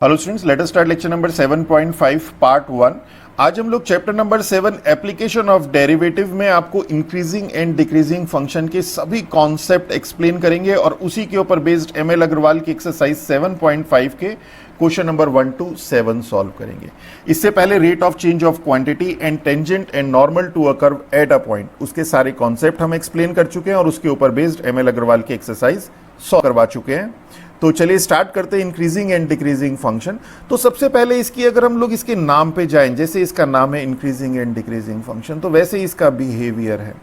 Hello students, let us start lecture number 7.5 part 1। आज हम लोग chapter number 7 application of derivative में आपको इंक्रीजिंग एंड डिक्रीजिंग फंक्शन के सभी कॉन्सेप्ट एक्सप्लेन करेंगे और उसी के ऊपर बेस्ड एमएल अग्रवाल की एक्सरसाइज 7.5 के क्वेश्चन नंबर 1 to 7 सॉल्व करेंगे। इससे पहले rate of change of quantity and tangent and normal to a curve at a point, उसके सारे कॉन्सेप्ट हम एक्सप्लेन कर चुके हैं और उसके ऊपर बेस्ड एमएल अग्रवाल की एक्सरसाइज सॉल्व करवा चुके हैं। तो चलिए स्टार्ट करते हैं इंक्रीजिंग एंड डिक्रीजिंग फंक्शन। तो सबसे पहले इसकी अगर हम लोग इसके नाम पे जाएं, जैसे इसका नाम है इंक्रीजिंग एंड डिक्रीजिंग फंक्शन, तो वैसे ही इसका बिहेवियर है।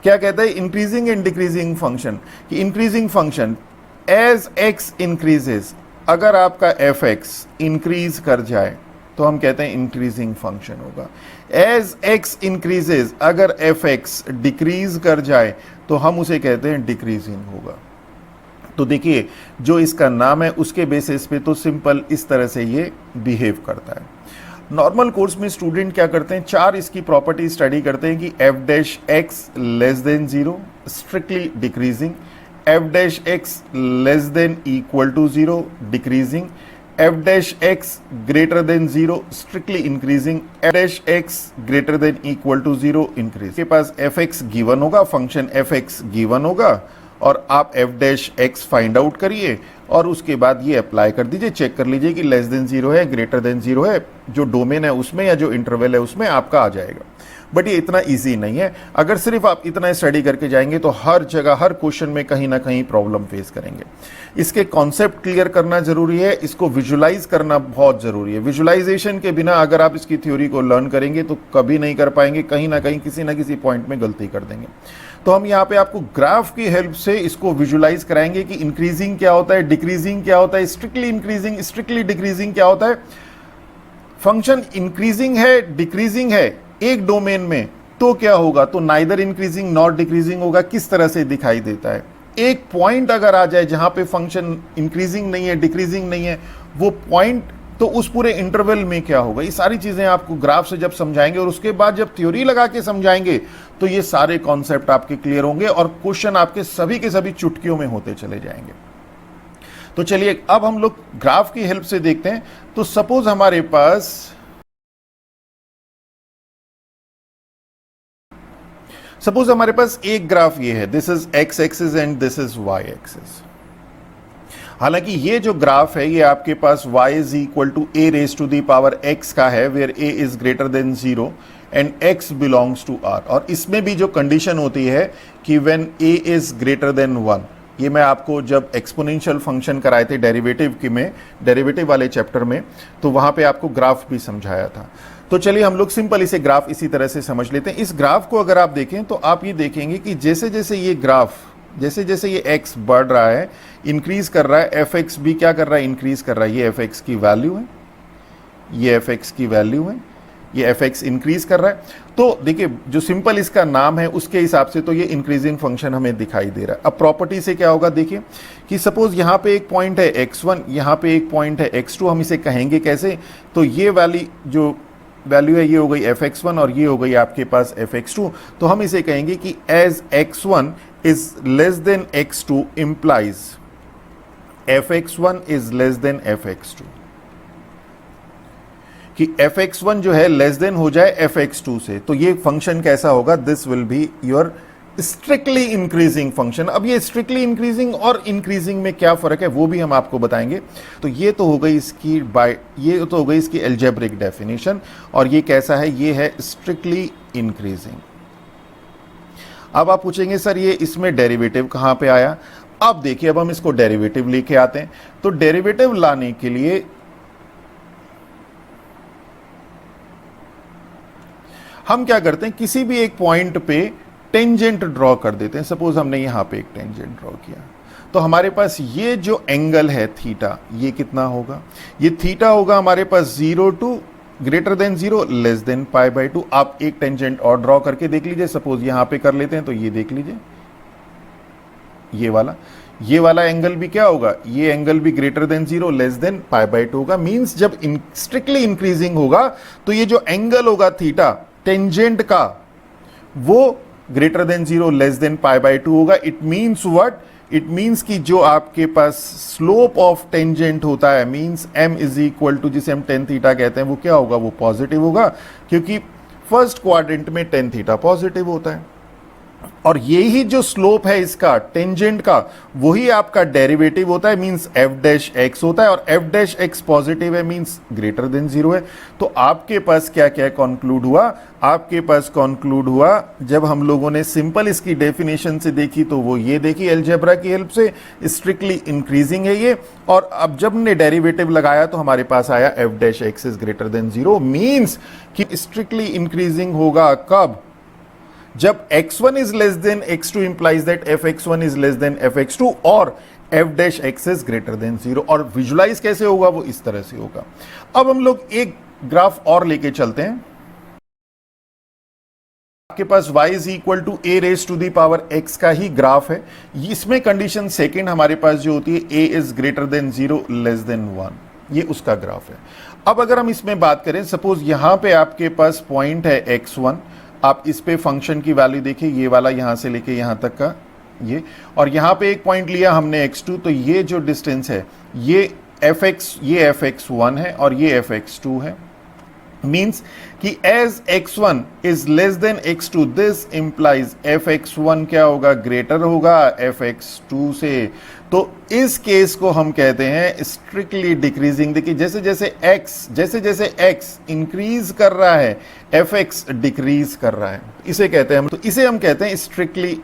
क्या कहता है इंक्रीजिंग एंड डिक्रीजिंग फंक्शन कि increasing function as x increases, अगर आपका एफ एक्स इंक्रीज कर जाए तो हम कहते हैं इंक्रीजिंग फंक्शन होगा। एज एक्स इंक्रीजेस, अगर एफ एक्स डिक्रीज कर जाए तो हम उसे कहते हैं डिक्रीजिंग होगा। तो देखिए जो इसका नाम है उसके बेसिस पे तो सिंपल इस तरह से ये बिहेव करता है। नॉर्मल कोर्स में स्टूडेंट क्या करते हैं, चार इसकी प्रॉपर्टी स्टडी करते हैं कि f dash x less than zero strictly decreasing, f dash x less than equal to zero decreasing, f dash x greater than zero strictly increasing, f dash x greater than equal to zero increase. के पास F x given होगा, function f x given होगा और आप f dash x find out करिए और उसके बाद ये अप्लाई कर दीजिए, चेक कर लीजिए कि लेस देन जीरो है, ग्रेटर देन जीरो है, जो डोमेन है उसमें या जो इंटरवल है उसमें आपका आ जाएगा। बट ये इतना इजी नहीं है। अगर सिर्फ आप इतना स्टडी करके जाएंगे तो हर जगह हर क्वेश्चन में कहीं ना कहीं प्रॉब्लम फेस करेंगे। इसके कॉन्सेप्ट क्लियर करना जरूरी है, इसको विजुलाइज करना बहुत जरूरी है। विजुलाइजेशन के बिना अगर आप इसकी थ्योरी को लर्न करेंगे तो कभी नहीं कर पाएंगे, कहीं ना कहीं किसी ना किसी पॉइंट में गलती कर देंगे। तो हम यहाँ पे आपको ग्राफ की हेल्प से इसको विजुलाइज कराएंगे कि इंक्रीजिंग क्या होता है, डिक्रीजिंग क्या होता है, स्ट्रिक्टली इंक्रीजिंग स्ट्रिक्टली डिक्रीजिंग क्या होता है। फंक्शन इंक्रीजिंग है डिक्रीजिंग है एक डोमेन में तो क्या होगा, तो नाइदर इंक्रीजिंग नॉट डिक्रीजिंग होगा। किस तरह से दिखाई देता है, एक पॉइंट अगर आ जाए जहां पे फंक्शन इंक्रीजिंग नहीं है डिक्रीजिंग नहीं है, वो पॉइंट तो उस पूरे इंटरवल में क्या होगा। ये सारी चीजें आपको ग्राफ से जब समझाएंगे और उसके बाद जब थ्योरी लगा के समझाएंगे तो ये सारे कॉन्सेप्ट आपके क्लियर होंगे और क्वेश्चन आपके सभी के सभी चुटकियों में होते चले जाएंगे। तो चलिए अब हम लोग ग्राफ की हेल्प से देखते हैं। तो सपोज हमारे पास एक ग्राफ ये है, this is x axis and this is y axis. हालांकि ये जो ग्राफ है ये आपके पास y is equal to a raise to the power x का है, where a is greater than zero and x belongs to r। और इसमें भी जो कंडीशन होती है कि when a is greater than 1, ये मैं आपको जब एक्सपोनेंशियल फंक्शन कराए थे डेरिवेटिव वाले चैप्टर में, तो वहां पे आपको ग्राफ भी समझाया था। तो चलिए हम लोग सिंपल इसे ग्राफ इसी तरह से समझ लेते हैं। इस ग्राफ को अगर आप देखें तो आप ये देखेंगे कि जैसे जैसे ये ग्राफ जैसे जैसे ये x बढ़ रहा है, इंक्रीज कर रहा है, एफ एक्स भी क्या कर रहा है, इंक्रीज कर रहा है। ये एफ एक्स की वैल्यू है, ये एफ एक्स की वैल्यू है, ये एफ एक्स इंक्रीज कर रहा है। तो देखिए जो सिंपल इसका नाम है उसके हिसाब से तो ये इंक्रीजिंग फंक्शन हमें दिखाई दे रहा है। अब प्रॉपर्टी से क्या होगा, देखिए कि सपोज यहाँ पे एक पॉइंट है x1, यहाँ पे एक पॉइंट है x2, हम इसे कहेंगे कैसे, तो ये वाली जो वैल्यू है ये हो गई एफ एक्स वन और ये हो गई आपके पास एफ एक्स टू। तो हम इसे कहेंगे कि as x1 is less than x2 implies fx1 is less than fx2, कि fx1 जो है लेस देन हो जाए fx2 से, तो ये फंक्शन कैसा होगा, this will be your strictly increasing function. अब ये स्ट्रिक्टली इंक्रीजिंग और इंक्रीजिंग में क्या फर्क है वो भी हम आपको बताएंगे। तो ये तो हो गई इसकी एल्जेब्रिक डेफिनेशन और ये कैसा है, ये है स्ट्रिक्टली इंक्रीजिंग। अब आप पूछेंगे सर ये इसमें डेरिवेटिव कहां पे आया। अब देखिए अब हम इसको डेरिवेटिव लेके आते हैं। तो डेरिवेटिव लाने के लिए हम क्या करते हैं, किसी भी एक पॉइंट पे टेंजेंट ड्रॉ कर देते हैं। सपोज हमने यहां पे एक टेंजेंट ड्रॉ किया तो हमारे पास ये जो एंगल है थीटा, ये कितना होगा, ये थीटा होगा हमारे पास 0 to greater than zero less than pi by 2। आप एक टेंजेंट और ड्रॉ करके देख लीजिए, सपोज यहां पे कर लेते हैं तो ये देख लीजिए, ये वाला एंगल भी क्या होगा, ये एंगल भी greater than zero less than pi by 2 होगा। मींस जब स्ट्रिक्टली इंक्रीजिंग होगा तो ये जो एंगल होगा थीटा टेंजेंट का वो greater than zero less than pi by 2 होगा। It means what, it means कि जो आपके पास स्लोप ऑफ टेंजेंट होता है means m is equal to, जिसे हम टेन थीटा कहते हैं, वो क्या होगा, वो पॉजिटिव होगा, क्योंकि फर्स्ट क्वाड्रेंट में टेन थीटा पॉजिटिव होता है। और यही जो स्लोप है इसका टेंजेंट का, वही आपका डेरिवेटिव होता है, मींस एफ डैश एक्स होता है, और एफ डैश एक्स पॉजिटिव है मींस ग्रेटर देन जीरो है। तो आपके पास क्या क्या कंक्लूड हुआ, आपके पास कंक्लूड हुआ, जब हम लोगों ने सिंपल इसकी डेफिनेशन से देखी तो वो ये देखी अलजेब्रा की हेल्प से, स्ट्रिक्टली इंक्रीजिंग है ये, और अब जब ने डेरिवेटिव लगाया तो हमारे पास आया F dash x is greater than zero, means कि स्ट्रिक्टली इंक्रीजिंग होगा कब, जब x1 is less than x2 implies that fx1 is less than fx2 और f dash x is greater than 0। और विजुलाइज कैसे होगा, वो इस तरह से होगा। अब हम लोग एक ग्राफ और लेके चलते हैं। आपके पास y is equal to a raised to the power x का ही ग्राफ है। इसमें कंडीशन सेकेंड हमारे पास जो होती है a is greater than 0 less than 1, ये उसका ग्राफ है। अब अगर हम इसमें बात करें, सपोज यहां पे आपके पास पॉइंट है x1, आप इस पे फंक्शन की वैल्यू देखिए, ये वाला यहां से लेके यहां तक का ये, और यहां पे एक पॉइंट लिया हमने x2, तो ये जो डिस्टेंस है ये fx1 है और ये fx2 है। मीन्स कि as x1 is less than x2, this implies fx1 क्या होगा, ग्रेटर होगा fx2 से। तो इस केस को हम कहते हैं स्ट्रिक्टली डिक्रीजिंग। देखिए जैसे जैसे x इंक्रीज कर रहा है fx डिक्रीज कर रहा है, इसे कहते हैं हम, तो इसे हम कहते हैं स्ट्रिक्टली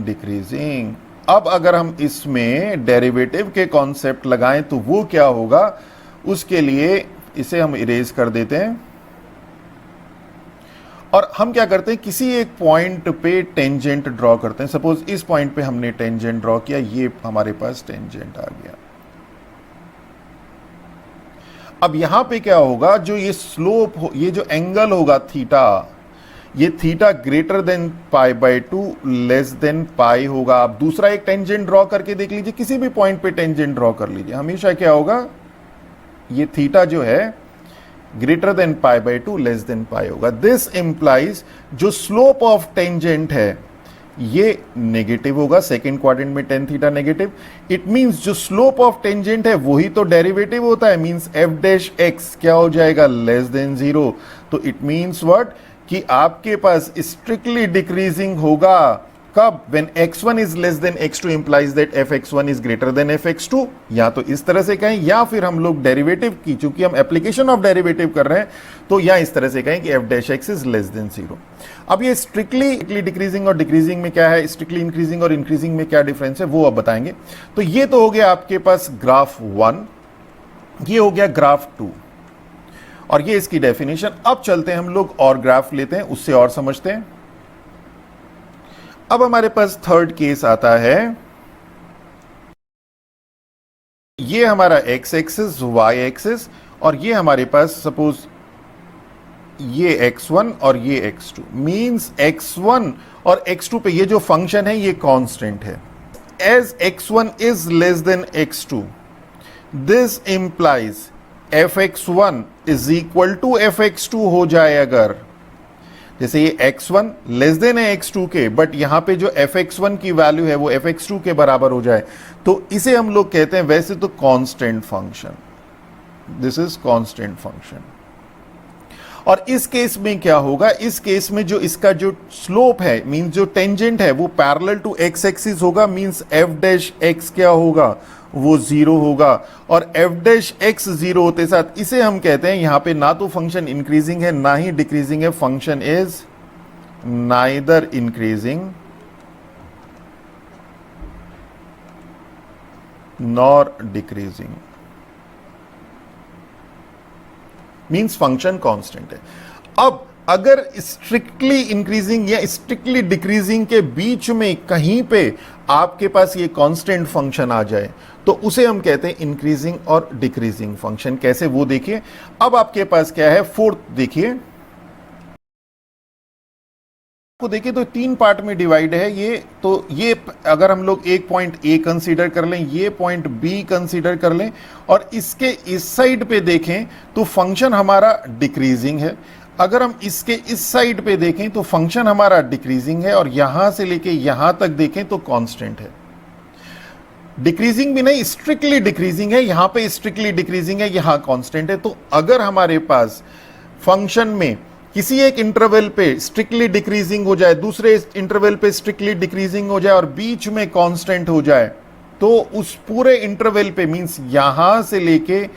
डिक्रीजिंग। अब अगर हम इसमें डेरिवेटिव के कॉन्सेप्ट लगाएं तो वो क्या होगा, उसके लिए इसे हम इरेज कर देते हैं और हम क्या करते हैं, किसी एक पॉइंट पे टेंजेंट ड्रॉ करते हैं। सपोज इस पॉइंट पे हमने टेंजेंट ड्रॉ किया, ये हमारे पास टेंजेंट आ गया। अब यहां पे क्या होगा, जो ये स्लोप ये जो एंगल होगा थीटा, ये theta greater than pi by 2 less than pi होगा। आप दूसरा एक टेंजेंट ड्रॉ करके देख लीजिए, किसी भी पॉइंट पे टेंजेंट ड्रॉ कर लीजिए, हमेशा क्या होगा, ये थीटा जो है greater than pi by 2 less than pi होगा। दिस इंप्लाइज जो स्लोप ऑफ टेंजेंट है ये नेगेटिव होगा, सेकेंड क्वाड्रेंट में tan theta negative. It means जो स्लोप ऑफ टेंजेंट है वही तो डेरिवेटिव होता है, मींस एफ डैश एक्स क्या हो जाएगा, लेस देन 0। तो इट मींस व्हाट, कि आपके पास स्ट्रिक्टली डिक्रीजिंग होगा कब, when x1 is less than x2 implies that fx1 is greater then fx2। या तो इस तरह से कहें, या फिर हम लोग डेरिवेटिव की, चूंकि हम एप्लीकेशन ऑफ डेरिवेटिव कर रहे हैं, तो या इस तरह से कहें कि f dash x is less than 0। अब ये स्ट्रिक्टली डिक्रीजिंग और डिक्रीजिंग में क्या है, स्ट्रिक्टली इंक्रीजिंग और इंक्रीजिंग में क्या डिफरेंस है, वो अब बताएंगे। तो ये तो हो गया आपके पास ग्राफ 1, ये हो गया ग्राफ 2, और ये इसकी डेफिनेशन। अब चलते हैं हम लोग और ग्राफ लेते हैं, उससे और समझते हैं। अब हमारे पास थर्ड केस आता है, ये हमारा x एक्सिस, y एक्सिस, और ये हमारे पास सपोज ये x1 और ये x2। मींस x1 और x2 पे ये जो फंक्शन है ये कांस्टेंट है। As x1 is less than x2, this implies fx1 is equal to fx2 हो जाए। अगर जैसे ये x1 लेस देन है x2 के, बट यहां पे जो fx1 की वैल्यू है वो fx2 के बराबर हो जाए, तो इसे हम लोग कहते हैं वैसे तो constant function, this is constant function. और इस केस में क्या होगा, इस केस में जो इसका जो स्लोप है, मींस जो टेंजेंट है, वो पैरेलल टू x एक्सिस होगा, मींस f डैश x क्या होगा, वो 0 होगा। और f डैश x 0 होते साथ इसे हम कहते हैं, यहां पे ना तो फंक्शन इंक्रीजिंग है ना ही डिक्रीजिंग है, function is neither increasing nor decreasing, means function constant है। अब अगर स्ट्रिक्टली इंक्रीजिंग या स्ट्रिक्टली डिक्रीजिंग के बीच में कहीं पे आपके पास ये कांस्टेंट फंक्शन आ जाए, तो उसे हम कहते हैं इंक्रीजिंग और डिक्रीजिंग फंक्शन। कैसे, वो देखिए। अब आपके पास क्या है, फोर्थ देखिए, को देखिए तो तीन पार्ट में डिवाइड है ये। तो ये अगर हम लोग एक पॉइंट ए कंसीडर कर लें, ये पॉइंट बी कंसीडर कर लें, और इसके इस साइड पे देखें तो फंक्शन हमारा डिक्रीजिंग है। अगर हम इसके इस साइड पे देखें तो फंक्शन हमारा डिक्रीजिंग है और यहां से लेके यहां तक देखें तो कांस्टेंट है। डिक्रीजिंग भी नहीं, स्ट्रिक्टली डिक्रीजिंग है, यहां पे स्ट्रिक्टली डिक्रीजिंग है, यहां कांस्टेंट है। तो अगर हमारे पास फंक्शन में किसी एक इंटरवल पे स्ट्रिक्टली डिक्रीजिंग हो जाए, दूसरे इंटरवल पे स्ट्रिक्टली डिक्रीजिंग हो जाए और बीच में कांस्टेंट हो जाए, तो उस पूरे इंटरवल पे मींस यहां से लेके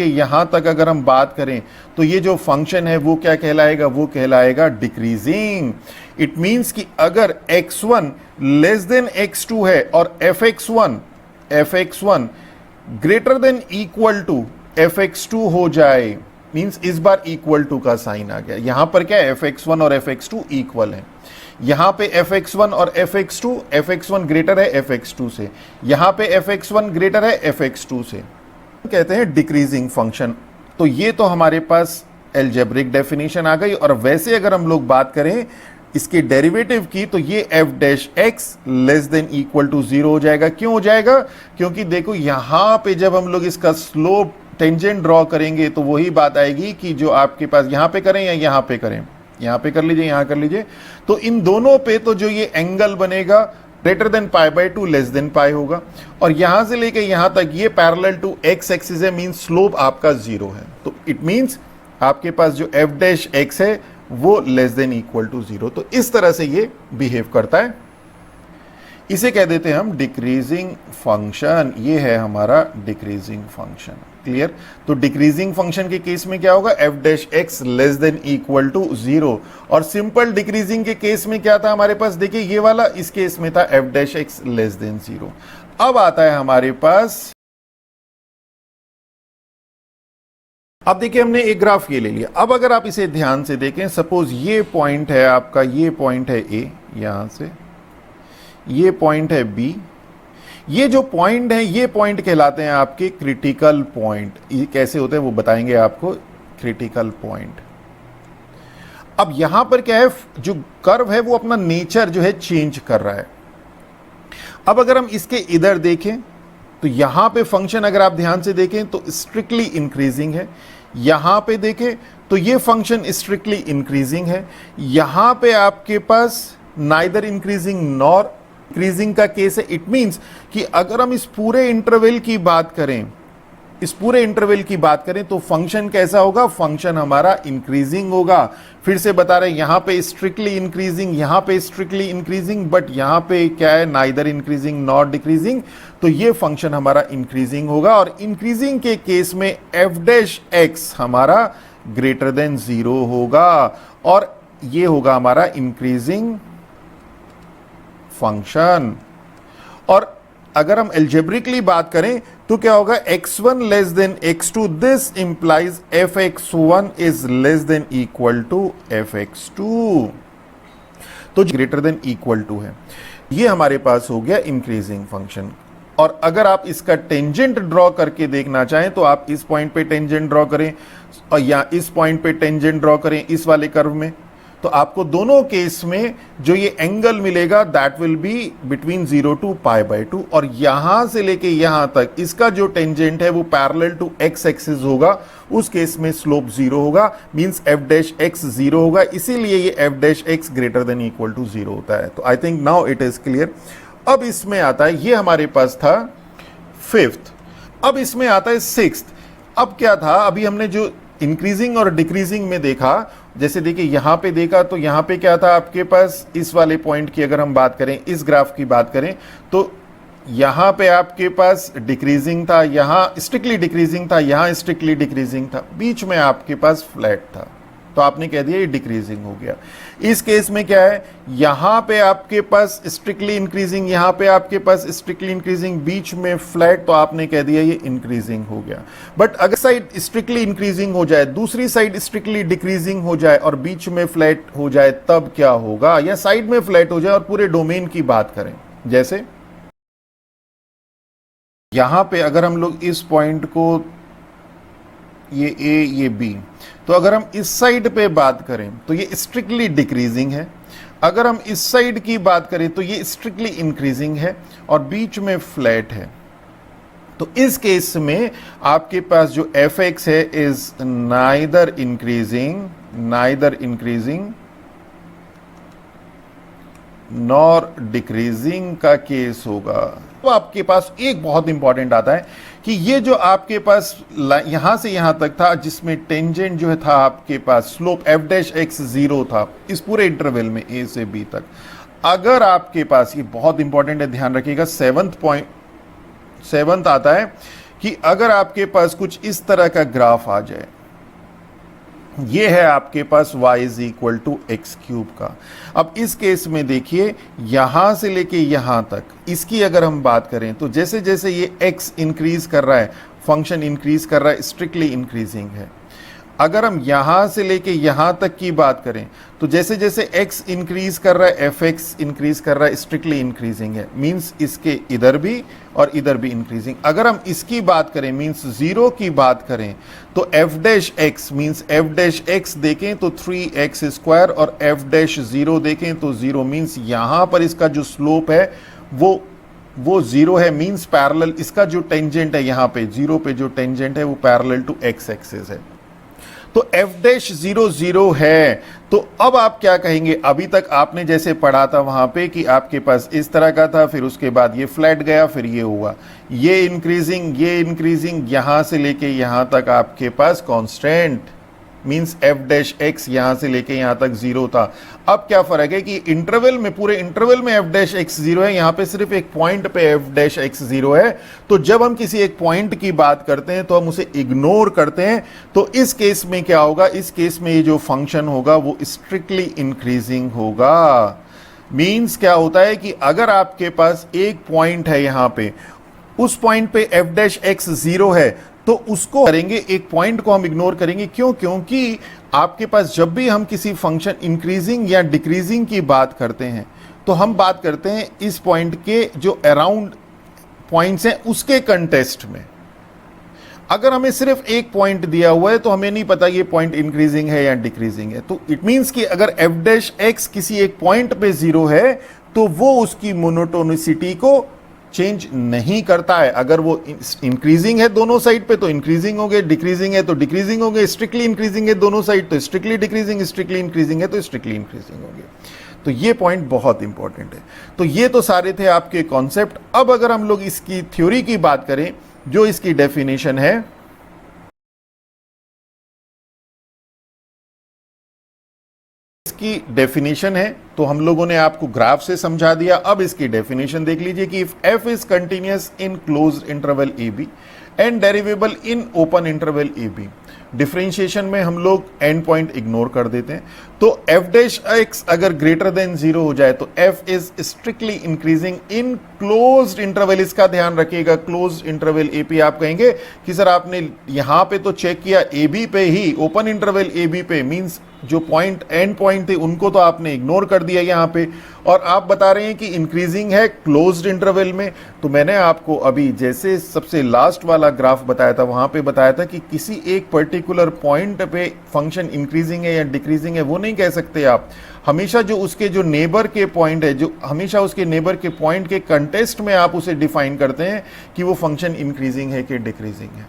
यहां तक अगर हम बात करें तो ये जो फंक्शन है वो क्या कहलाएगा, वो कहलाएगा डिक्रीजिंग। इट मींस कि अगर x1 लेस देन x2 है और fx1 greater than equal to fx2 हो जाए, मींस इस बार इक्वल टू का साइन आ गया। यहां पर क्या है, fx1 और fx2 इक्वल है। यहां पे fx1 और fx1 ग्रेटर है fx2 से, यहां पे fx1 ग्रेटर है fx2 से, कहते हैं डिक्रीजिंग फंक्शन। तो ये तो हमारे पास एल्जेब्रिक डेफिनेशन आ गई। और वैसे अगर हम लोग बात करें इसके डेरिवेटिव की तो ये f dash x less than equal to 0 हो जाएगा। क्यों हो जाएगा, क्योंकि देखो यहां पे जब हम लोग इसका स्लोप टेंजेंट ड्रॉ करेंगे तो वही बात आएगी कि जो आपके पास यहां पे करें या यहां पे करें, यहां पे कर लीजिए, यहां कर लीजिए, तो इन दोनों पे तो जो ये एंगल बनेगा greater than pi by 2 less than pi होगा। और यहां से लेके यहां तक ये पैरेलल टू एक्स एक्सिस है, मींस स्लोप आपका 0 है। तो इट मींस आपके पास जो f डैश एक्स है वो लेस देन इक्वल टू 0। तो इस तरह से ये बिहेव करता है। इसे कह देते हैं हम डिक्रीजिंग फंक्शन। ये है हमारा डिक्रीजिंग फंक्शन। क्लियर। तो डिक्रीजिंग फंक्शन के केस में क्या होगा, f dash x less than equal to 0। और सिंपल डिक्रीजिंग के केस में क्या था हमारे पास, देखिए ये वाला, इस केस में था f dash x less than 0। अब आता है हमारे पास, अब देखिए हमने एक ग्राफ ये ले लिया। अब अगर आप इसे ध्यान से देखें, सपोज ये पॉइंट है आपका, ये पॉइंट है A, यहां से ये पॉइंट है B। ये जो पॉइंट है, ये पॉइंट कहलाते हैं आपके क्रिटिकल पॉइंट। ये कैसे होते हैं वो बताएंगे आपको, क्रिटिकल पॉइंट। अब यहां पर क्या है, जो कर्व है वो अपना नेचर जो है चेंज कर रहा है। अब अगर हम इसके इधर देखें तो यहां पे फंक्शन अगर आप ध्यान से देखें तो स्ट्रिक्टली इंक्रीजिंग है। यहां पे देखें तो ये फंक्शन स्ट्रिक्टली इंक्रीजिंग है। यहां पे आपके पास नाइदर इंक्रीजिंग नॉर इंक्रीजिंग का केस है। इट मींस कि अगर हम इस पूरे इंटरवल की बात करें, तो फंक्शन कैसा होगा, फंक्शन हमारा इंक्रीजिंग होगा। फिर से बता रहे हैं, यहां पे स्ट्रिक्टली इंक्रीजिंग, यहां पे स्ट्रिक्टली इंक्रीजिंग, बट यहां पे क्या है, नाइदर इंक्रीजिंग नॉट डिक्रीजिंग। तो ये फंक्शन हमारा इंक्रीजिंग होगा। और इंक्रीजिंग के केस में f डैश एक्स हमारा ग्रेटर देन 0 होगा और ये होगा हमारा इंक्रीजिंग फंक्शन। और अगर हम एल्जेब्रिकली बात करें तो क्या होगा, x1 less than x2, this implies fx1 is less than equal to fx2, तो ग्रेटर देन इक्वल टू है। ये हमारे पास हो गया इंक्रीजिंग फंक्शन। और अगर आप इसका टेंजेंट ड्रॉ करके देखना चाहें तो आप इस पॉइंट पे टेंजेंट ड्रॉ करें और या इस पॉइंट पे टेंजेंट ड्रॉ करें इस वाले कर्व में, तो आपको दोनों केस में जो ये एंगल मिलेगा that will be between 0 to pi by 2। और यहां से लेके यहां तक इसका जो टेंजेंट है वो पैरेलल टू एक्स एक्सिस होगा। उस केस में स्लोप 0 होगा, मींस f डैश एक्स 0 होगा। इसीलिए ये f dash x greater than equal to 0 होता है। तो I think now it is clear. अब इसमें आता है, ये हमारे पास था 5th, अब इसमें आता है 6th। अब क्या था, अभी हमने जो इंक्रीजिंग और डिक्रीजिंग में देखा, जैसे देखिए यहां पे देखा तो यहां पे क्या था आपके पास, इस वाले पॉइंट की अगर हम बात करें, इस ग्राफ की बात करें तो यहां पे आपके पास डिक्रीजिंग था, यहां स्ट्रिक्टली डिक्रीजिंग था, यहां स्ट्रिक्टली डिक्रीजिंग था, बीच में आपके पास फ्लैट था। तो आपने कह दिया ये डिक्रीजिंग हो गया। इस केस में क्या है, यहां पे आपके पास स्ट्रिक्टली इंक्रीजिंग, यहां पे आपके पास स्ट्रिक्टली इंक्रीजिंग, बीच में फ्लैट, तो आपने कह दिया ये इंक्रीजिंग हो गया। बट अगर साइड स्ट्रिक्टली इंक्रीजिंग हो जाए, दूसरी साइड स्ट्रिक्टली डिक्रीजिंग हो जाए और बीच में फ्लैट हो जाए, तब क्या होगा, या साइड में फ्लैट हो जाए और पूरे डोमेन की बात करें, जैसे यहां पे अगर हम लोग इस पॉइंट को, ये A ये B, तो अगर हम इस साइड पे बात करें तो ये स्ट्रिक्टली डिक्रीजिंग है। अगर हम इस साइड की बात करें तो ये स्ट्रिक्टली इंक्रीजिंग है और बीच में फ्लैट है। तो इस केस में आपके पास जो fx है is neither increasing neither increasing nor decreasing का केस होगा। तो आपके पास एक बहुत इंपॉर्टेंट आता है कि ये जो आपके पास यहां से यहां तक था, जिसमें टेंजेंट जो है था आपके पास स्लोप एफ डैश एक्स 0 था इस पूरे इंटरवल में ए से बी तक। अगर आपके पास, ये बहुत इंपॉर्टेंट है, ध्यान रखिएगा, सेवंथ आता है कि अगर आपके पास कुछ इस तरह का ग्राफ आ जाए, ये है आपके पास y is equal to x cube का। अब इस केस में देखिए यहां से लेके यहां तक इसकी अगर हम बात करें तो जैसे जैसे ये x इंक्रीज कर रहा है, फंक्शन इंक्रीज कर रहा है, स्ट्रिक्टली इंक्रीजिंग है। अगर हम यहां से लेके यहां तक की बात करें तो जैसे जैसे x इंक्रीज कर रहा है, एफ एक्स इंक्रीज कर रहा है, स्ट्रिक्टली इंक्रीजिंग है, मींस इसके इधर भी और इधर भी इंक्रीजिंग। अगर हम इसकी बात करें, मींस 0 की बात करें, तो F dash x means F dash x देखें तो 3x² और एफ डैश 0 देखें तो 0, मींस यहां पर इसका जो स्लोप है वो 0 है, मींस पैरेलल, इसका जो टेंजेंट है यहां पे 0 पे जो टेंजेंट है वो पैरेलल टू एक्स एक्सिस है। तो एफ डैश 0 0 है। तो अब आप क्या कहेंगे, अभी तक आपने जैसे पढ़ा था वहां पे कि आपके पास इस तरह का था, फिर उसके बाद ये फ्लैट गया, फिर ये हुआ, ये इंक्रीजिंग, यहां से लेके यहां तक आपके पास constant, means F dash X यहां से लेके यहां तक 0 था। अब क्या फर्क है कि इंटरवल में, पूरे इंटरवल में एफ डैश एक्स 0 है, यहां पे सिर्फ एक पॉइंट पे एफ डैश एक्स 0 है। तो जब हम किसी एक पॉइंट की बात करते हैं तो हम उसे इग्नोर करते हैं। तो इस केस में क्या होगा, इस केस में ये जो फंक्शन होगा वो स्ट्रिक्टली इंक्रीजिंग होगा। मींस क्या होता है कि अगर आपके पास एक पॉइंट है यहां पे, उस पॉइंट पे एफ डैश एक्स 0 है, तो उसको करेंगे, एक पॉइंट को हम इग्नोर करेंगे। क्यों? क्योंकि आपके पास जब भी हम किसी फंक्शन इंक्रीजिंग या डिक्रीजिंग की बात करते हैं तो हम बात करते हैं इस पॉइंट के जो अराउंड पॉइंट्स हैं उसके कंटेस्ट में। अगर हमें सिर्फ एक पॉइंट दिया हुआ है तो हमें नहीं पता ये पॉइंट इंक्रीजिंग है या डिक्रीजिंग है। तो इट मींस कि अगर एफ डैश एक्स किसी एक पॉइंट पे 0 है तो वो उसकी मोनोटोनिसिटी को चेंज नहीं करता है। अगर वो इंक्रीजिंग है दोनों साइड पे तो इंक्रीजिंग हो गए, डिक्रीजिंग है तो डिक्रीजिंग हो गए, स्ट्रिक्टली इंक्रीजिंग है दोनों साइड तो स्ट्रिक्टली डिक्रीजिंग, स्ट्रिक्टली इंक्रीजिंग है तो स्ट्रिक्टली इंक्रीजिंग हो गए। तो ये पॉइंट बहुत इंपॉर्टेंट है। तो ये तो सारे थे आपके कॉन्सेप्ट। अब अगर हम लोग इसकी थ्योरी की बात करें, जो इसकी डेफिनेशन है, की डेफिनेशन है तो हम लोगों ने आपको ग्राफ से समझा दिया। अब इसकी डेफिनेशन देख लीजिए कि if F is continuous in closed interval A B and derivable in open interval A B. Differentiation में हम लोग एंड पॉइंट इग्नोर कर देते हैं। तो एफ डैश एक्स अगर ग्रेटर देन 0 हो जाए तो F is strictly increasing in closed interval. इसका ध्यान रखिएगा, क्लोज्ड इंटरवल ए पी। आप कहेंगे कि सर आपने यहां पे तो चेक किया ए बी पे ही, ओपन इंटरवल ए बी पे, मींस जो पॉइंट एंड पॉइंट थे उनको तो आपने इग्नोर कर दिया यहां पे, और आप बता रहे हैं कि इंक्रीजिंग है क्लोज्ड इंटरवल में। तो मैंने आपको अभी जैसे सबसे लास्ट वाला ग्राफ बताया था वहां पे बताया था कि किसी एक पर्टिकुलर पॉइंट पे फंक्शन इंक्रीजिंग है या डिक्रीजिंग है वो नहीं कह सकते आप। हमेशा जो उसके जो नेबर के पॉइंट है, जो हमेशा उसके नेबर के पॉइंट के कंटेस्ट में आप उसे डिफाइन करते हैं कि वो फंक्शन इंक्रीजिंग है कि डिक्रीजिंग है।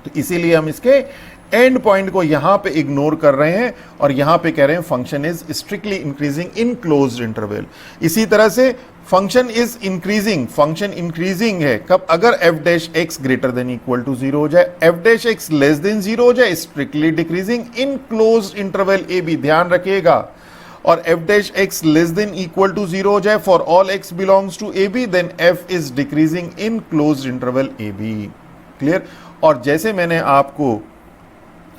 तो इसीलिए हम इसके एंड पॉइंट को यहां पे इग्नोर कर रहे हैं और यहां पे कह रहे हैं function is strictly increasing in closed interval. इसी तरह से function is increasing, function increasing है कब, अगर f dash x greater than equal to 0 हो जाए, f dash x less than 0 हो जाए, strictly decreasing in closed interval A b, ध्यान रखिएगा, और f dash x less than equal to 0 हो जाए for all x belongs to A b, then f is decreasing in closed interval A b. Clear? और जैसे मैंने आपको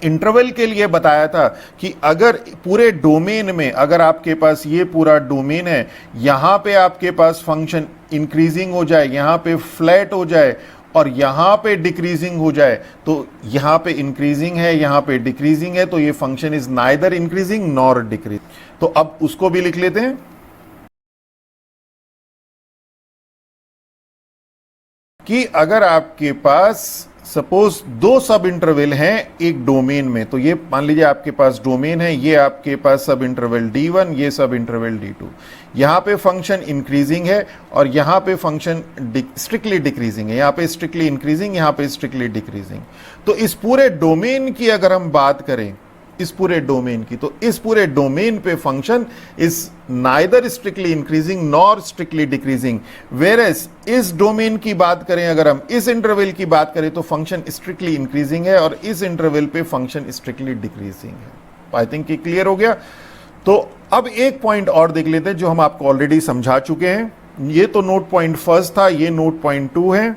interval के लिए बताया था कि अगर पूरे डोमेन में, अगर आपके पास ये पूरा डोमेन है, यहां पे आपके पास फंक्शन इंक्रीजिंग हो जाए, यहां पे फ्लैट हो जाए और यहां पे डिक्रीजिंग हो जाए, तो यहां पे इंक्रीजिंग है, यहां पे डिक्रीजिंग है, तो ये function is neither increasing nor decreasing. तो अब उसको भी लिख लेते हैं कि अगर आपके पास सपोज 2 सब इंटरवल हैं एक डोमेन में, तो ये मान लीजिए आपके पास डोमेन है, ये आपके पास सब इंटरवल D1, ये सब इंटरवल D2, यहां पे फंक्शन इंक्रीजिंग है और यहां पे फंक्शन स्ट्रिक्टली डिक्रीजिंग है, यहां पे स्ट्रिक्टली इंक्रीजिंग, यहां पे स्ट्रिक्टली डिक्रीजिंग। तो इस पूरे डोमेन की अगर हम बात करें इस पूरे डोमेन की। तो इस पूरे डोमेन पे function is neither strictly increasing nor strictly decreasing, whereas इस डोमेन की बात करें, अगर हम इस इंटरवल की बात करें तो फंक्शन स्ट्रिक्टली इंक्रीजिंग है और इस इंटरवल पे फंक्शन स्ट्रिक्टली डिक्रीजिंग है। आई थिंक ये क्लियर हो गया। तो अब एक पॉइंट और देख लेते हैं जो हम आपको ऑलरेडी समझा चुके हैं। ये तो नोट पॉइंट फर्स्ट था, ये नोट पॉइंट 2 है।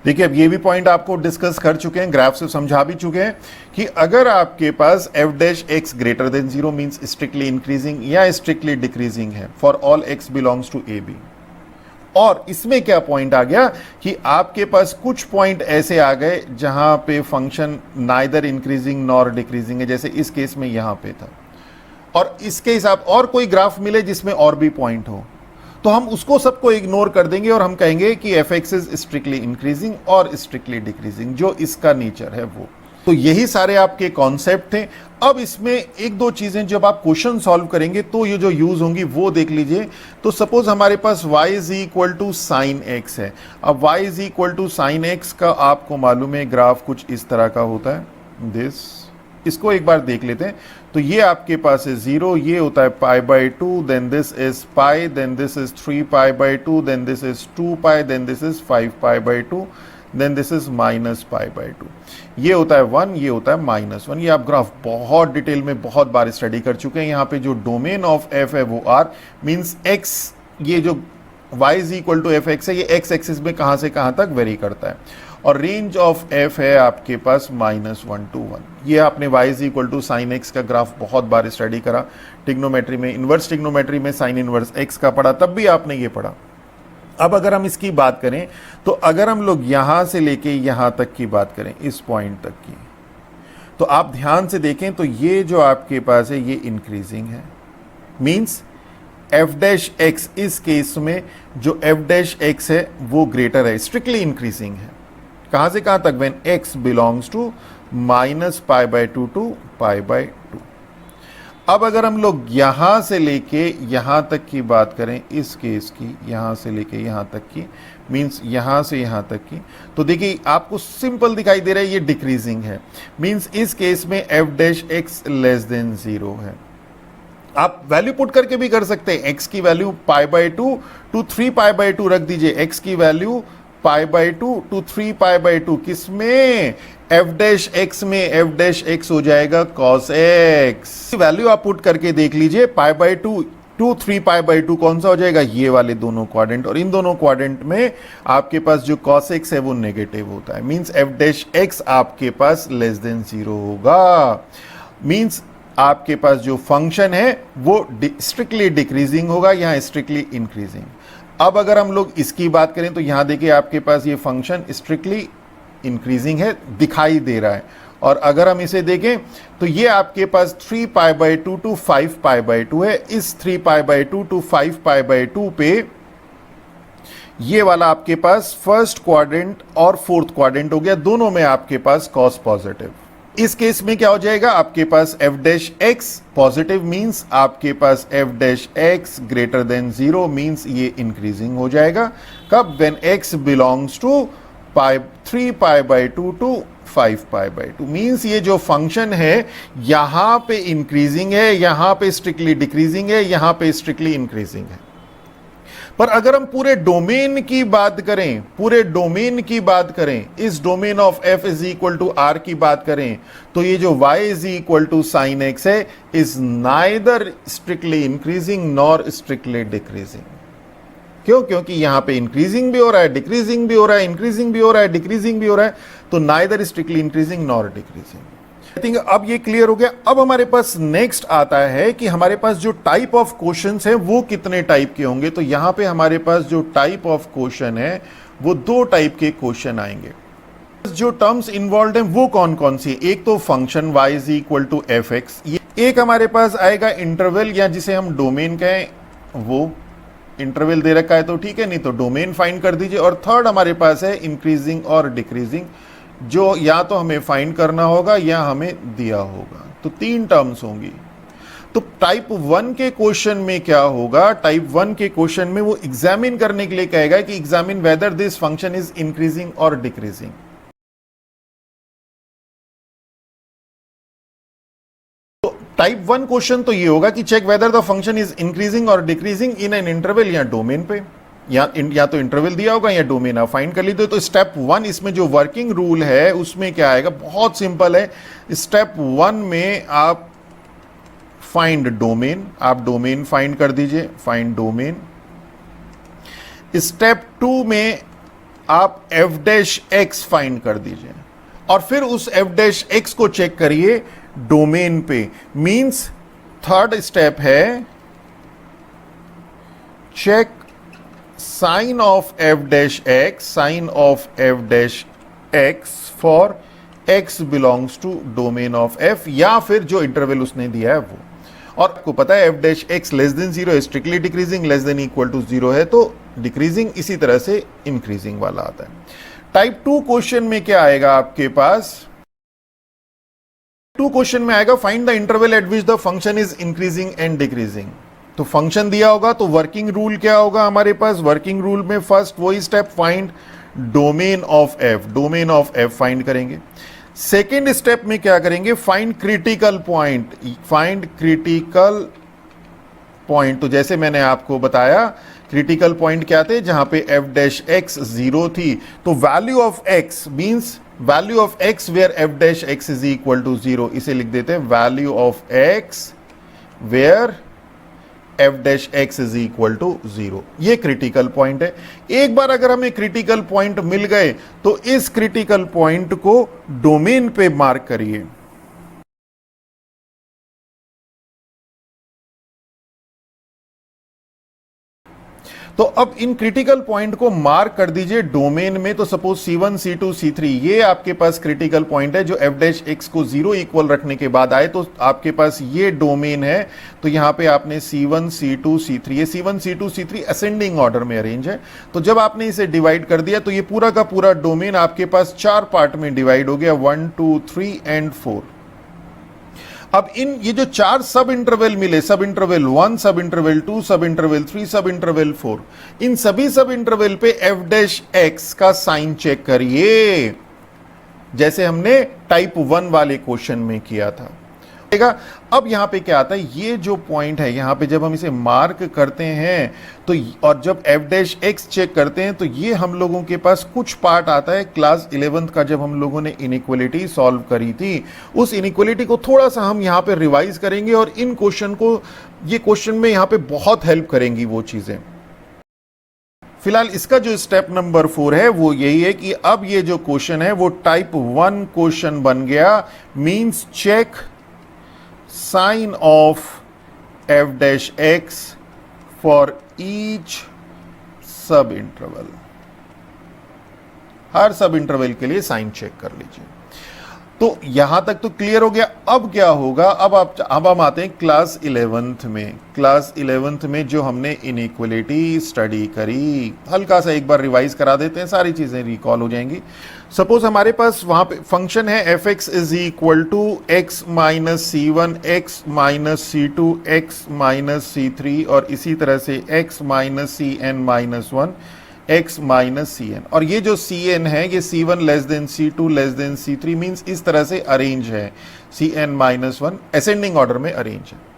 देखिए अब ये भी पॉइंट आपको डिस्कस कर चुके हैं, ग्राफ से समझा भी चुके हैं कि अगर आपके पास F dash x greater than 0 means strictly increasing या स्ट्रिक्टली डिक्रीजिंग है for all x belongs to A B. और इसमें क्या पॉइंट आ गया कि आपके पास कुछ पॉइंट ऐसे आ गए जहां पे function neither increasing nor decreasing है, जैसे इस केस में यहां पे था। और इसके हिसाब और कोई ग्राफ मिले जिसमें और भी पॉइंट हो तो हम उसको सबको इग्नोर कर देंगे और हम कहेंगे कि F x is strictly increasing और स्ट्रिक्टली डिक्रीजिंग, जो इसका नेचर है वो। तो यही सारे आपके कॉन्सेप्ट थे। अब इसमें एक दो चीजें जब आप क्वेश्चन सॉल्व करेंगे तो ये जो यूज होंगी वो देख लीजिए। तो सपोज हमारे पास y is equal to sine x है। अब y is equal to sine x का आपको मालूम है ग्राफ कुछ इस तरह का होता है, दिस। इसको एक बार देख लेते हैं। तो ये आपके पास है 0, ये होता है pi by 2, then this is pi, then this is 3 pi by 2, then this is 2 pi, then this is 5 pi by 2, then this is minus pi by 2। ये होता है 1, ये होता है -1। ये आप ग्राफ बहुत डिटेल में बहुत बार स्टडी कर चुके हैं। यहाँ पे जो डोमेन ऑफ एफ है वो आर मीन्स एक्स, ये जो y is equal to f x है ये एक्स एक्सिस में कहाँ से कहाँ तक वेरी करता है। और रेंज ऑफ एफ है आपके पास -1 to 1। ये आपने y is equal to sine x का ग्राफ बहुत बार स्टडी करा, टिग्नोमेट्री में, इन्वर्स टिग्नोमेट्री में साइन इन्वर्स एक्स का पढ़ा, तब भी आपने ये पढ़ा। अब अगर हम इसकी बात करें तो अगर हम लोग यहां से लेके यहां तक की बात करें, इस पॉइंट तक की, तो आप ध्यान से देखें तो ये जो आपके पास है ये इंक्रीजिंग है, मींस एफ डैश एक्स, इस केस में जो एफ डैश एक्स है वो ग्रेटर है, स्ट्रिक्टली इंक्रीजिंग है। कहां से कहां तक? When X belongs to -π/2 to π/2। अब अगर हम लोग यहां से लेके यहां तक की बात करें, इस केस की, यहां से लेके यहां तक की, मींस यहां से यहां तक की, तो देखिए आपको सिंपल दिखाई दे रहा है ये डिक्रीजिंग है, मींस इस केस में F dash x less than 0 है। आप वैल्यू पुट करके भी कर सकते हैं, एक्स की वैल्यू π/2 टू 3π/2 रख दीजिए, एक्स की वैल्यू π/2 टू 3π/2, किसमें? एफ डैश एक्स में। एफ डैश एक्स हो जाएगा cos x। वैल्यू आप पुट करके देख लीजिए, π/2 टू 3π/2 कौन सा हो जाएगा? ये वाले दोनों क्वाड्रेंट, और इन दोनों क्वाड्रेंट में आपके पास जो cos x है वो नेगेटिव होता है, मींस एफ डैश एक्स आपके पास लेस देन 0 होगा, मींस आपके पास जो फंक्शन है वो स्ट्रिक्टली डिक्रीजिंग होगा, यहां स्ट्रिक्टली इंक्रीजिंग। अब अगर हम लोग इसकी बात करें तो यहां देखिए आपके पास ये फंक्शन स्ट्रिक्टली इंक्रीजिंग है, दिखाई दे रहा है। और अगर हम इसे देखें तो ये आपके पास 3π/2 टू 5π/2 है। इस 3π/2 टू 5π/2 पे ये वाला आपके पास फर्स्ट क्वाड्रेंट और फोर्थ क्वाड्रेंट हो गया, दोनों में आपके पास cos पॉजिटिव। इस केस में क्या हो जाएगा? आपके पास F dash X positive, means आपके पास F dash x greater than 0, means ये इंक्रीजिंग हो जाएगा। कब? When X belongs to 3π/2 to 5π/2, means ये जो फंक्शन है यहां पे इंक्रीजिंग है, यहां पे स्ट्रिक्टली डिक्रीजिंग है, यहां पे स्ट्रिक्टली इंक्रीजिंग है। पर अगर हम पूरे डोमेन की बात करें, पूरे डोमेन की बात करें, इस domain of F is equal to R की बात करें, तो ये जो y is equal to sine x है is neither strictly increasing nor strictly decreasing. क्यों? क्योंकि यहां पे इंक्रीजिंग भी हो रहा है, डिक्रीजिंग भी हो रहा है, इंक्रीजिंग भी हो रहा है, डिक्रीजिंग भी हो रहा है, तो neither strictly increasing nor decreasing. I think अब ये क्लियर हो गया। अब हमारे पास नेक्स्ट आता है कि हमारे पास जो टाइप ऑफ क्वेश्चंस हैं वो कितने टाइप के होंगे। तो यहां पे हमारे पास जो टाइप ऑफ क्वेश्चन है वो 2 टाइप के क्वेश्चन आएंगे। जो टर्म्स इन्वॉल्व हैं वो कौन कौन सी? एक तो function y is equal to f x, एक हमारे पास आएगा इंटरवल या जिसे हम डोमेन कहें, वो इंटरवल दे रखा है तो ठीक है, नहीं तो डोमेन फाइंड कर दीजिए। और थर्ड हमारे पास है इंक्रीजिंग और डिक्रीजिंग, जो या तो हमें फाइंड करना होगा या हमें दिया होगा। तो 3 टर्म्स होंगी। तो टाइप 1 के क्वेश्चन में क्या होगा, टाइप 1 के क्वेश्चन में वो एग्जामिन करने के लिए कहेगा कि examine whether this function is increasing और डिक्रीजिंग। तो टाइप 1 क्वेश्चन तो ये होगा कि check whether the function is increasing और डिक्रीजिंग इन एन इंटरवल या डोमेन पे, या तो इंटरवल दिया होगा या डोमेन आप फाइंड कर लीजिए। तो स्टेप 1 इसमें जो वर्किंग रूल है उसमें क्या आएगा, बहुत सिंपल है। स्टेप 1 में आप फाइंड डोमेन, आप डोमेन फाइंड कर दीजिए, फाइंड डोमेन। स्टेप 2 में आप एफ डैश एक्स फाइंड कर दीजिए और फिर उस एफ डैश एक्स को चेक करिए डोमेन पे। मींस थर्ड स्टेप है check sign of f dash x, sign of f dash x for x belongs to domain of f, या फिर जो इंटरवल उसने दिया है वो। और आपको पता है f dash x less than zero strictly decreasing, less than equal to zero है तो डिक्रीजिंग, इसी तरह से इंक्रीजिंग वाला आता है। टाइप 2 क्वेश्चन में क्या आएगा आपके पास, 2 क्वेश्चन में आएगा find the interval eight which the function is increasing and decreasing. तो फंक्शन दिया होगा तो वर्किंग रूल क्या होगा हमारे पास, वर्किंग रूल में फर्स्ट वही step find domain of F, domain of F find करेंगे। सेकेंड स्टेप में क्या करेंगे, find critical point, find critical point. तो जैसे मैंने आपको बताया क्रिटिकल पॉइंट क्या थे, जहां पे एफ डैश एक्स 0 थी, तो value of x means value of x where f dash x is equal to 0, इसे लिख देते हैं value of x where f dash x is equal to 0। ये क्रिटिकल पॉइंट है। एक बार अगर हमें क्रिटिकल पॉइंट मिल गए तो इस क्रिटिकल पॉइंट को डोमेन पे मार्क करिए। तो अब इन क्रिटिकल पॉइंट को मार्क कर दीजिए डोमेन में। तो सपोज C1, C2, C3 ये आपके पास क्रिटिकल पॉइंट है जो एफ डैश एक्स को 0 इक्वल रखने के बाद आए, तो आपके पास ये डोमेन है। तो यहां पे आपने C1, C2, C3, ये C1, C2, C3 ascending order में अरेंज है। तो जब आपने इसे डिवाइड कर दिया तो ये पूरा का पूरा डोमेन आपके पास 4 पार्ट में डिवाइड हो गया, 1, 2, 3 एंड 4। अब इन ये जो 4 सब इंटरवल मिले, सब इंटरवल 1, सब इंटरवल 2, सब इंटरवल 3, सब इंटरवल 4, इन सभी सब इंटरवल पे एफ डैश एक्स का साइन चेक करिए, जैसे हमने टाइप 1 वाले क्वेश्चन में किया था। अब यहां पे क्या आता है, ये जो पॉइंट है यहां पे जब हम इसे मार्क करते हैं तो, और जब एफ डैश एक्स चेक करते हैं तो ये हम लोगों के पास कुछ पार्ट आता है क्लास 11th का, जब हम लोगों ने इनइक्वलिटी सॉल्व करी थी, उस इनइक्वलिटी को थोड़ा सा हम यहां पे रिवाइज करेंगे और इन क्वेश्चन को, ये क्वेश्चन में यहां पे बहुत हेल्प करेंगी वो चीजें। फिलहाल इसका जो स्टेप नंबर 4 है वो यही है कि अब ये जो क्वेश्चन है वो टाइप 1 क्वेश्चन बन गया। Means check sign of f dash x for each sub interval, हर सब इंटरवल के लिए साइन चेक कर लीजिए। तो यहां तक तो क्लियर हो गया। अब क्या होगा, अब हम आते हैं क्लास 11th में। क्लास 11th में जो हमने इनइक्वलिटी स्टडी करी, हल्का सा एक बार रिवाइज करा देते हैं, सारी चीजें रिकॉल हो जाएंगी। सपोज हमारे पास वहां पे फंक्शन है f x is equal to x minus C1, x minus C2, x minus C3 और इसी तरह से x minus CN minus 1, x minus CN, और ये जो CN है ये C1 less than C2 less than C3, means इस तरह से अरेंज है, CN माइनस 1 असेंडिंग ऑर्डर में अरेंज है।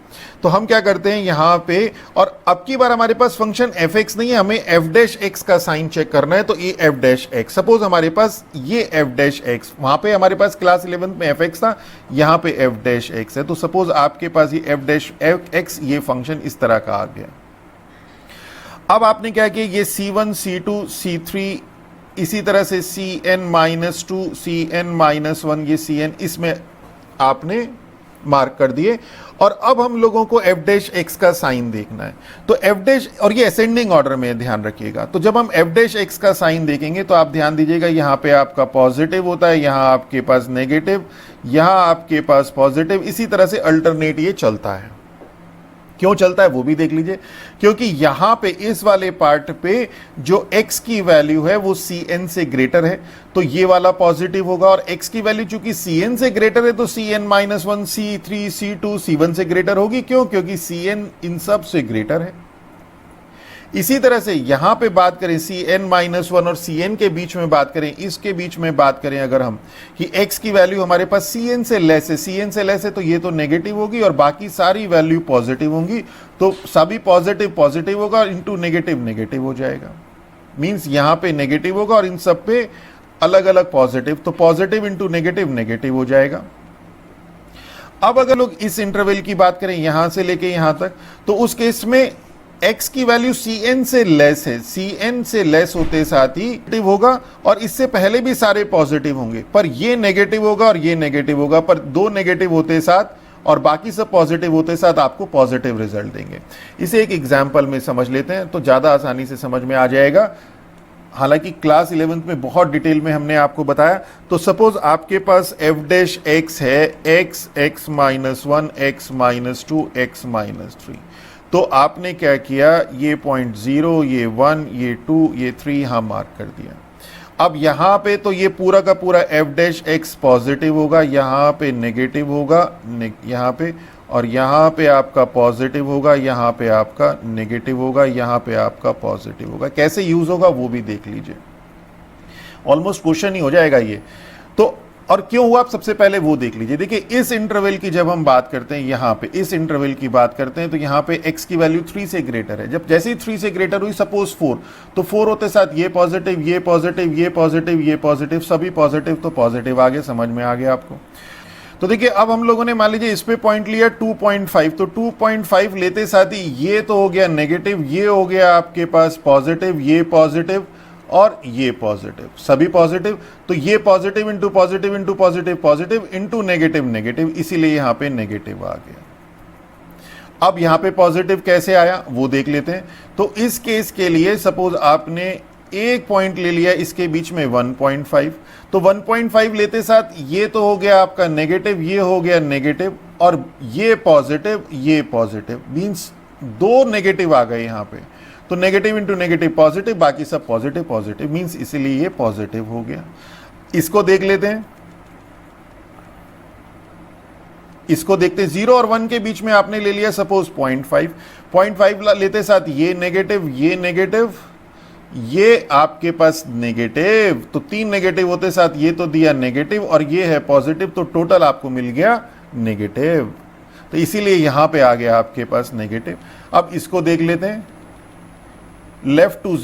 तो हम क्या करते हैं यहां पे, और अब की बार हमारे पास फंक्शन एफ एक्स नहीं है, हमें एफ डैश एक्स का साइन चेक करना है। तो ये एफ डैश एक्स, सपोज हमारे पास ये एफ डैश एक्स, वहां पे हमारे पास क्लास 11th में एफ एक्स था, यहां पे एफ डैश एक्स है। तो सपोज आपके पास ये एफ डैश एक्स, ये फंक्शन इस तरह का आ गया। अब आपने क्या किया, ये C1, C2, C3, इसी तरह से CN माइनस 2, CN माइनस 1, ये CN, इसमें आपने मार्क कर दिए। और अब हम लोगों को एफ डैश एक्स का साइन देखना है। तो एफ डैश, और ये असेंडिंग ऑर्डर में ध्यान रखिएगा। तो जब हम एफ डैश एक्स का साइन देखेंगे तो आप ध्यान दीजिएगा, यहां पे आपका पॉजिटिव होता है, यहां आपके पास नेगेटिव, यहां आपके पास पॉजिटिव, इसी तरह से अल्टरनेट ये चलता है। क्यों चलता है वो भी देख लीजिए, क्योंकि यहां पे इस वाले पार्ट पे जो x की वैल्यू है वो Cn से ग्रेटर है, तो ये वाला पॉजिटिव होगा। और x की वैल्यू चूंकि Cn से ग्रेटर है तो Cn-1 C3 C2 C1 से ग्रेटर होगी। क्यों? क्योंकि Cn इन सब से ग्रेटर है। इसी तरह से यहां पे बात करें Cn-1 और Cn के बीच में बात करें, इसके बीच में बात करें अगर हम कि x की वैल्यू हमारे पास Cn से लेस है, Cn से लेस है तो ये तो नेगेटिव होगी और बाकी सारी वैल्यू पॉजिटिव होंगी, तो सभी पॉजिटिव पॉजिटिव होगा और इंटू नेगेटिव नेगेटिव हो जाएगा। मींस यहां पे नेगेटिव होगा और इन सब पे अलग अलग पॉजिटिव, तो पॉजिटिव इंटू नेगेटिव नेगेटिव हो जाएगा। अब अगर लोग इस इंटरवल की बात करें यहां से लेके यहां तक, तो उस केस में x की वैल्यू Cn से लेस है, Cn से लेस होते साथ ही नेगेटिव होगा और इससे पहले भी सारे पॉजिटिव होंगे, पर ये नेगेटिव होगा और ये नेगेटिव होगा, पर दो नेगेटिव होते साथ और बाकी सब पॉजिटिव होते साथ आपको पॉजिटिव रिजल्ट देंगे। इसे एक एग्जाम्पल में समझ लेते हैं तो ज्यादा आसानी से समझ में आ जाएगा। हालांकि क्लास 11th में बहुत डिटेल में हमने आपको बताया। तो सपोज आपके पास f डैश x है, x x minus 1 x minus 2 x minus 3, तो आपने क्या किया, ये 0.0 ये 1 ये 2 ये 3 यहां मार्क कर दिया। अब यहां पे तो ये पूरा का पूरा f डैश x पॉजिटिव होगा, यहां पे नेगेटिव होगा यहां पे, और यहां पे आपका पॉजिटिव होगा, यहां पे आपका नेगेटिव होगा, यहां पे आपका पॉजिटिव होगा। कैसे यूज होगा वो भी देख लीजिए, ऑलमोस्ट क्वेश्चन ही हो जाएगा ये तो। और क्यों हुआ आप सबसे पहले वो देख लीजिए। देखिए इस इंटरवल की जब हम बात करते हैं, यहां पे इस इंटरवल की बात करते हैं तो यहां पे x की वैल्यू 3 से ग्रेटर है। जब जैसे ही 3 से ग्रेटर हुई, सपोज 4, तो 4 होते साथ ये पॉजिटिव ये पॉजिटिव ये पॉजिटिव ये पॉजिटिव, सभी पॉजिटिव, तो पॉजिटिव आ गया, समझ में आ गया आपको। तो देखिए अब हम लोगों ने मान लीजिए इस पे पॉइंट लिया 2.5, तो 2.5 लेते साथ ही ये तो हो गया नेगेटिव, ये हो गया आपके पास पॉजिटिव, ये पॉजिटिव और ये पॉजिटिव, सभी पॉजिटिव, तो ये positive into positive into positive positive into negative negative, इसीलिए यहां पे नेगेटिव आ गया। अब यहां पे पॉजिटिव कैसे आया वो देख लेते हैं। तो इस केस के लिए सपोज आपने एक पॉइंट ले लिया, इसके बीच में 1.5, तो 1.5 लेते साथ ये तो हो गया आपका नेगेटिव, ये हो गया नेगेटिव और ये पॉजिटिव, मींस दो नेगेटिव आ गए यहां पे, तो नेगेटिव इंटू नेगेटिव पॉजिटिव, बाकी सब पॉजिटिव पॉजिटिव, मींस इसीलिए ये पॉजिटिव हो गया। इसको देख लेते हैं, इसको देखते हैं। 0 और 1 के बीच में आपने ले लिया सपोज 0.5 लेते साथ ये नेगेटिव ये आपके पास नेगेटिव, तो 3 नेगेटिव होते साथ ये तो दिया नेगेटिव और ये है पॉजिटिव, तो टोटल आपको मिल गया नेगेटिव, तो इसीलिए यहां पे आ गया आपके पास नेगेटिव। अब इसको देख लेते हैं, लेफ्ट टू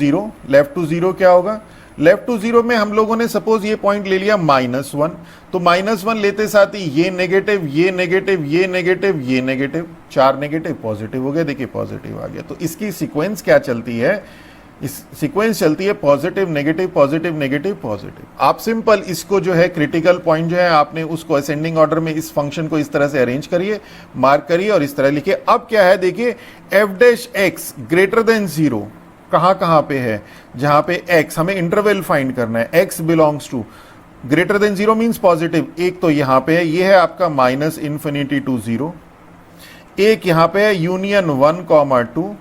जीरो क्या होगा, लेफ्ट टू जीरो में हम लोगों ने सपोज ये पॉइंट ले लिया -1, तो -1 लेते साथ ही ये नेगेटिव ये नेगेटिव ये नेगेटिव ये नेगेटिव, 4 नेगेटिव पॉजिटिव हो गया, देखिए पॉजिटिव आ गया। तो इसकी सीक्वेंस क्या चलती है, इस सीक्वेंस चलती है positive negative positive negative positive. आप सिंपल इसको जो है क्रिटिकल पॉइंट जो है आपने उसको असेंडिंग ऑर्डर में इस फंक्शन को इस तरह से अरेंज करिए, मार्क करिए और इस तरह लिखिए। अब क्या है देखिए, f dash x greater than 0 कहां पे है, जहां पे x हमें इंटरवल फाइंड करना है, x belongs to greater than 0 means positive, एक तो यहां पे है, ये है आपका -∞ to 0, एक यहां पे है यूनियन 1, 2,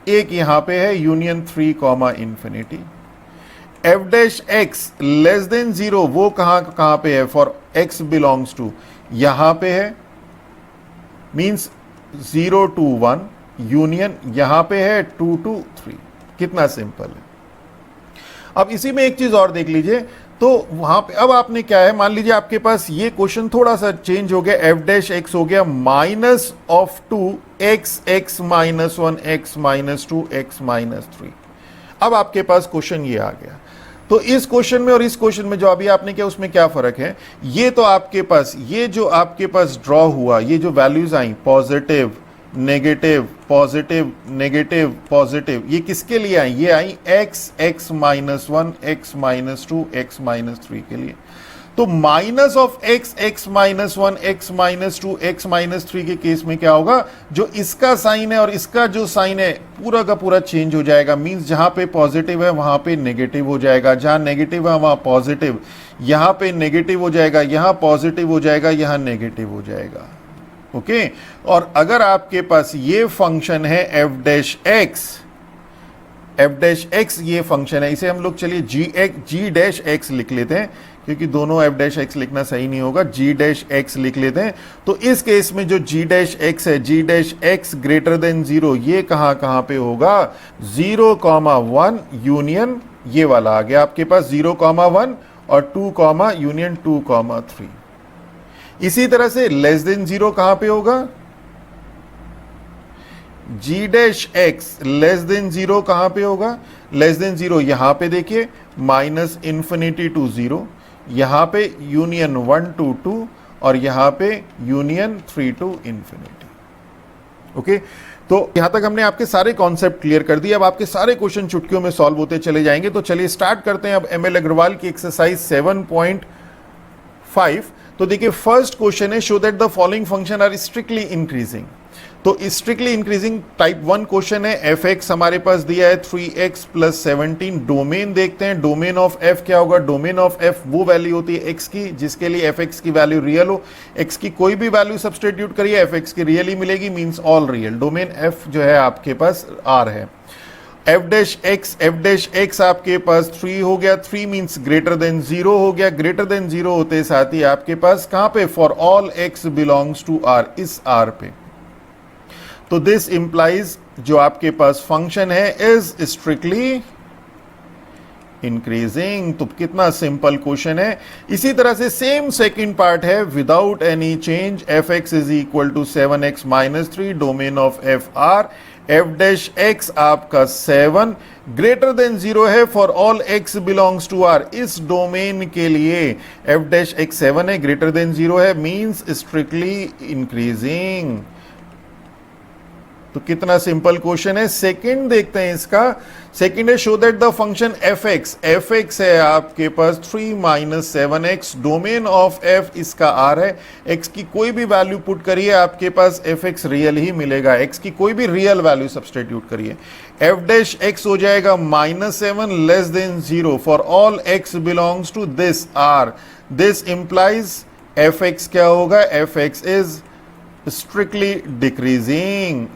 एक यहां पे है union 3, ∞। f dash x less than 0 वो कहां पे है, फॉर x बिलोंग्स टू यहां पे है, मींस 0 to 1 यूनियन यहां पे है 2 to 3। कितना सिंपल है। अब इसी में एक चीज और देख लीजिए, तो वहां पे अब आपने क्या है, मान लीजिए आपके पास ये क्वेश्चन थोड़ा सा चेंज हो गया, f डैश x हो गया -2 x x -1 x -2 x -3। अब आपके पास क्वेश्चन ये आ गया, तो इस क्वेश्चन में और इस क्वेश्चन में जो अभी आपने किया उसमें क्या फर्क है, ये तो आपके पास ये जो आपके पास ड्रॉ हुआ, ये जो वैल्यूज आई positive negative positive negative positive, ये किसके लिए आई, ये आई x x -1 x -2 x -3 के लिए। तो minus of x x -1 x -2 x -3 के केस में क्या होगा, जो इसका साइन है और इसका जो साइन है पूरा का पूरा चेंज हो जाएगा, मींस जहां पे पॉजिटिव है वहां पे नेगेटिव हो जाएगा, जहां नेगेटिव है वहां पॉजिटिव, यहां पे नेगेटिव हो जाएगा, यहां पॉजिटिव हो जाएगा, यहां नेगेटिव हो जाएगा। ओके और अगर आपके पास ये फंक्शन है एफ डैश एक्स ये फंक्शन है, इसे हम लोग चलिए जी डैश एक्स लिख लेते हैं क्योंकि दोनों एफ डैश एक्स लिखना सही नहीं होगा, जी डैश एक्स लिख लेते हैं। तो इस केस में जो जी डैश एक्स है, जी डैश एक्स ग्रेटर देन 0, ये कहां पे होगा, 0,1 यूनियन ये वाला आ गया आपके पास 0,1 और 2, यूनियन 2,3। इसी तरह से लेस देन 0 कहां पे होगा, जी डैश एक्स लेस देन 0 कहां पे होगा, लेस देन 0 यहां पे देखिए -∞ to 0, यहां पे यूनियन 1 to 2 और यहां पे यूनियन 3 to ∞। ओके तो यहां तक हमने आपके सारे कॉन्सेप्ट क्लियर कर दिए। अब आपके सारे क्वेश्चन चुटकियों में सॉल्व होते चले जाएंगे। तो चलिए स्टार्ट करते हैं अब ML अग्रवाल की एक्सरसाइज 7.5। तो देखिए फर्स्ट क्वेश्चन है, show that the following function are strictly increasing. तो स्ट्रिक्टली इंक्रीजिंग टाइप 1 क्वेश्चन है। एफ एक्स हमारे पास दिया है 3x + 17। डोमेन देखते हैं, डोमेन ऑफ एफ क्या होगा, डोमेन ऑफ एफ वो वैल्यू होती है एक्स की जिसके लिए एफ एक्स की वैल्यू रियल हो। एक्स की कोई भी वैल्यू सब्सटीट्यूट करिए एफ एक्स की रियल ही मिलेगी, means all real. Domain F जो है आपके पास आर है। एफ डैश एक्स आपके पास 3 हो गया, 3 मींस ग्रेटर देन 0 हो गया। ग्रेटर देन 0 होते साथ ही आपके पास कहां पे, for all x belongs to r, इस आर पे। तो दिस इंप्लाइज जो आपके पास फंक्शन है इज स्ट्रिक्टली इंक्रीजिंग। तो कितना सिंपल क्वेश्चन है। इसी तरह से सेम सेकंड पार्ट है, without any change f x is equal to 7x - 3, domain of f r. F dash x आपका 7 ग्रेटर देन 0 है for all x belongs to r. इस डोमेन के लिए एफ डैश एक्स 7 है, greater than 0 है, means strictly increasing. तो कितना simple question है। सेकंड देखते हैं इसका। सेकंड है, show that the function f x है आपके पास 3 - 7x, डोमेन ऑफ एफ इसका आर है। एक्स की कोई भी वैल्यू पुट करिए आपके पास एफ एक्स रियल ही मिलेगा। एक्स की कोई भी रियल वैल्यू सब्सटीट्यूट करिए, एफ डैश एक्स हो जाएगा -7 less than 0 for all x belongs to this R. This implies f x क्या होगा, f x is strictly decreasing.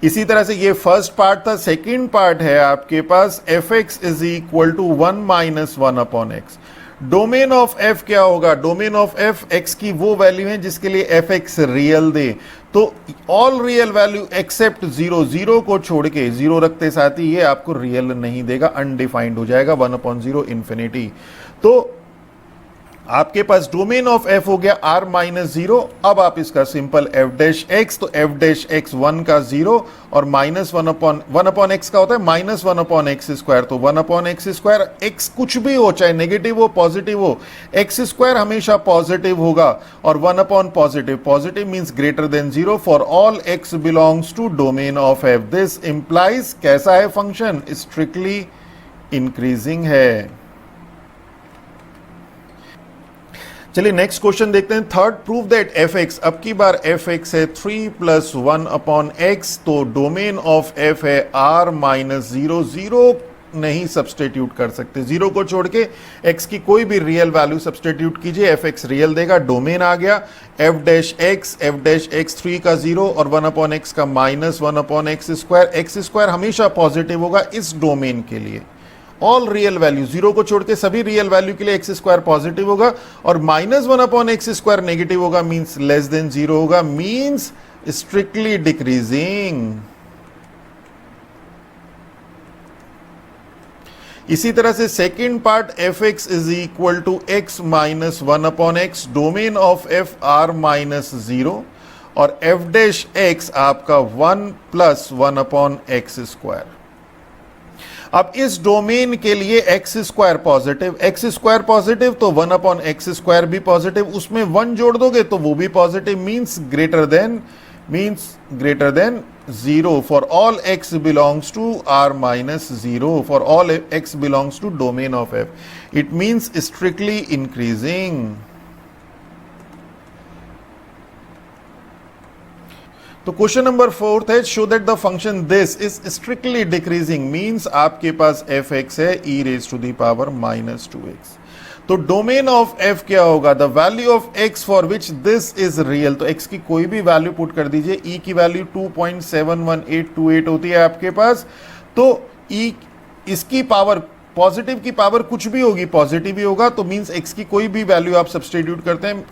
इसी तरह से ये फर्स्ट पार्ट था। सेकंड पार्ट है आपके पास F x is equal to 1 - 1/x। Domain of F क्या होगा, डोमेन ऑफ एफ एक्स की वो वैल्यू है जिसके लिए एफ एक्स रियल दे। तो ऑल रियल वैल्यू एक्सेप्ट 0 को छोड़ के, 0 रखते साथ ही ये आपको रियल नहीं देगा, अनडिफाइंड हो जाएगा, 1/0 ∞। तो आपके पास डोमेन ऑफ एफ हो गया r - 0। अब आप इसका सिंपल एफ डैश एक्स, तो एफ डैश एक्स 1 का 0 और -1/x का होता है -1/x²। तो 1/x², x कुछ भी हो, चाहे नेगेटिव हो पॉजिटिव हो, x² हमेशा पॉजिटिव होगा। और 1 positive means greater than 0 for all x belongs to domain of f. This implies कैसा है फंक्शन, स्ट्रिक्टली इंक्रीजिंग है। चलिए नेक्स्ट क्वेश्चन देखते हैं। Third, prove that F x, अब की बार एफ एक्स है 3 + 1/x, तो डोमेन ऑफ एफ है r - 0। 0 नहीं सब्सटीट्यूट कर सकते, 0 को छोड़ के x की कोई भी रियल वैल्यू सब्सटीट्यूट कीजिए, एफ एक्स रियल देगा। डोमेन आ गया एफ डैश एक्स 3 का 0 और 1/x का -1/x²। x² हमेशा पॉजिटिव होगा इस डोमेन के लिए। ऑल रियल वैल्यू, 0 को छोड़ के सभी रियल वैल्यू के लिए x² पॉजिटिव होगा और -1/x² नेगेटिव होगा, मींस लेस देन 0 होगा, मींस स्ट्रिक्टली डिक्रीजिंग। इसी तरह से second part, f x is equal to x - 1/x, domain of f r - 0 और एफ डैश एक्स आपका 1 + 1/x²। अब इस डोमेन के लिए x² पॉजिटिव, तो 1/x² भी पॉजिटिव, उसमें 1 जोड़ दोगे तो वो भी positive, means greater than 0 for all x belongs to r - 0 for all x belongs to domain of f। It means strictly increasing. तो क्वेश्चन नंबर 4 है, show that the function this is strictly decreasing, means आपके पास F x है e⁻⁻²x। तो domain of F क्या होगा, the value of x for which this is real. तो x की कोई भी वैल्यू पुट कर दीजिए, ई की वैल्यू 2.71828 होती है आपके पास, तो ई इसकी पावर पॉजिटिव की पावर कुछ भी होगी, पॉजिटिव ही होगा, तो मींस एक्स की कोई भी वैल्यू आप सब्स्टिट्यूट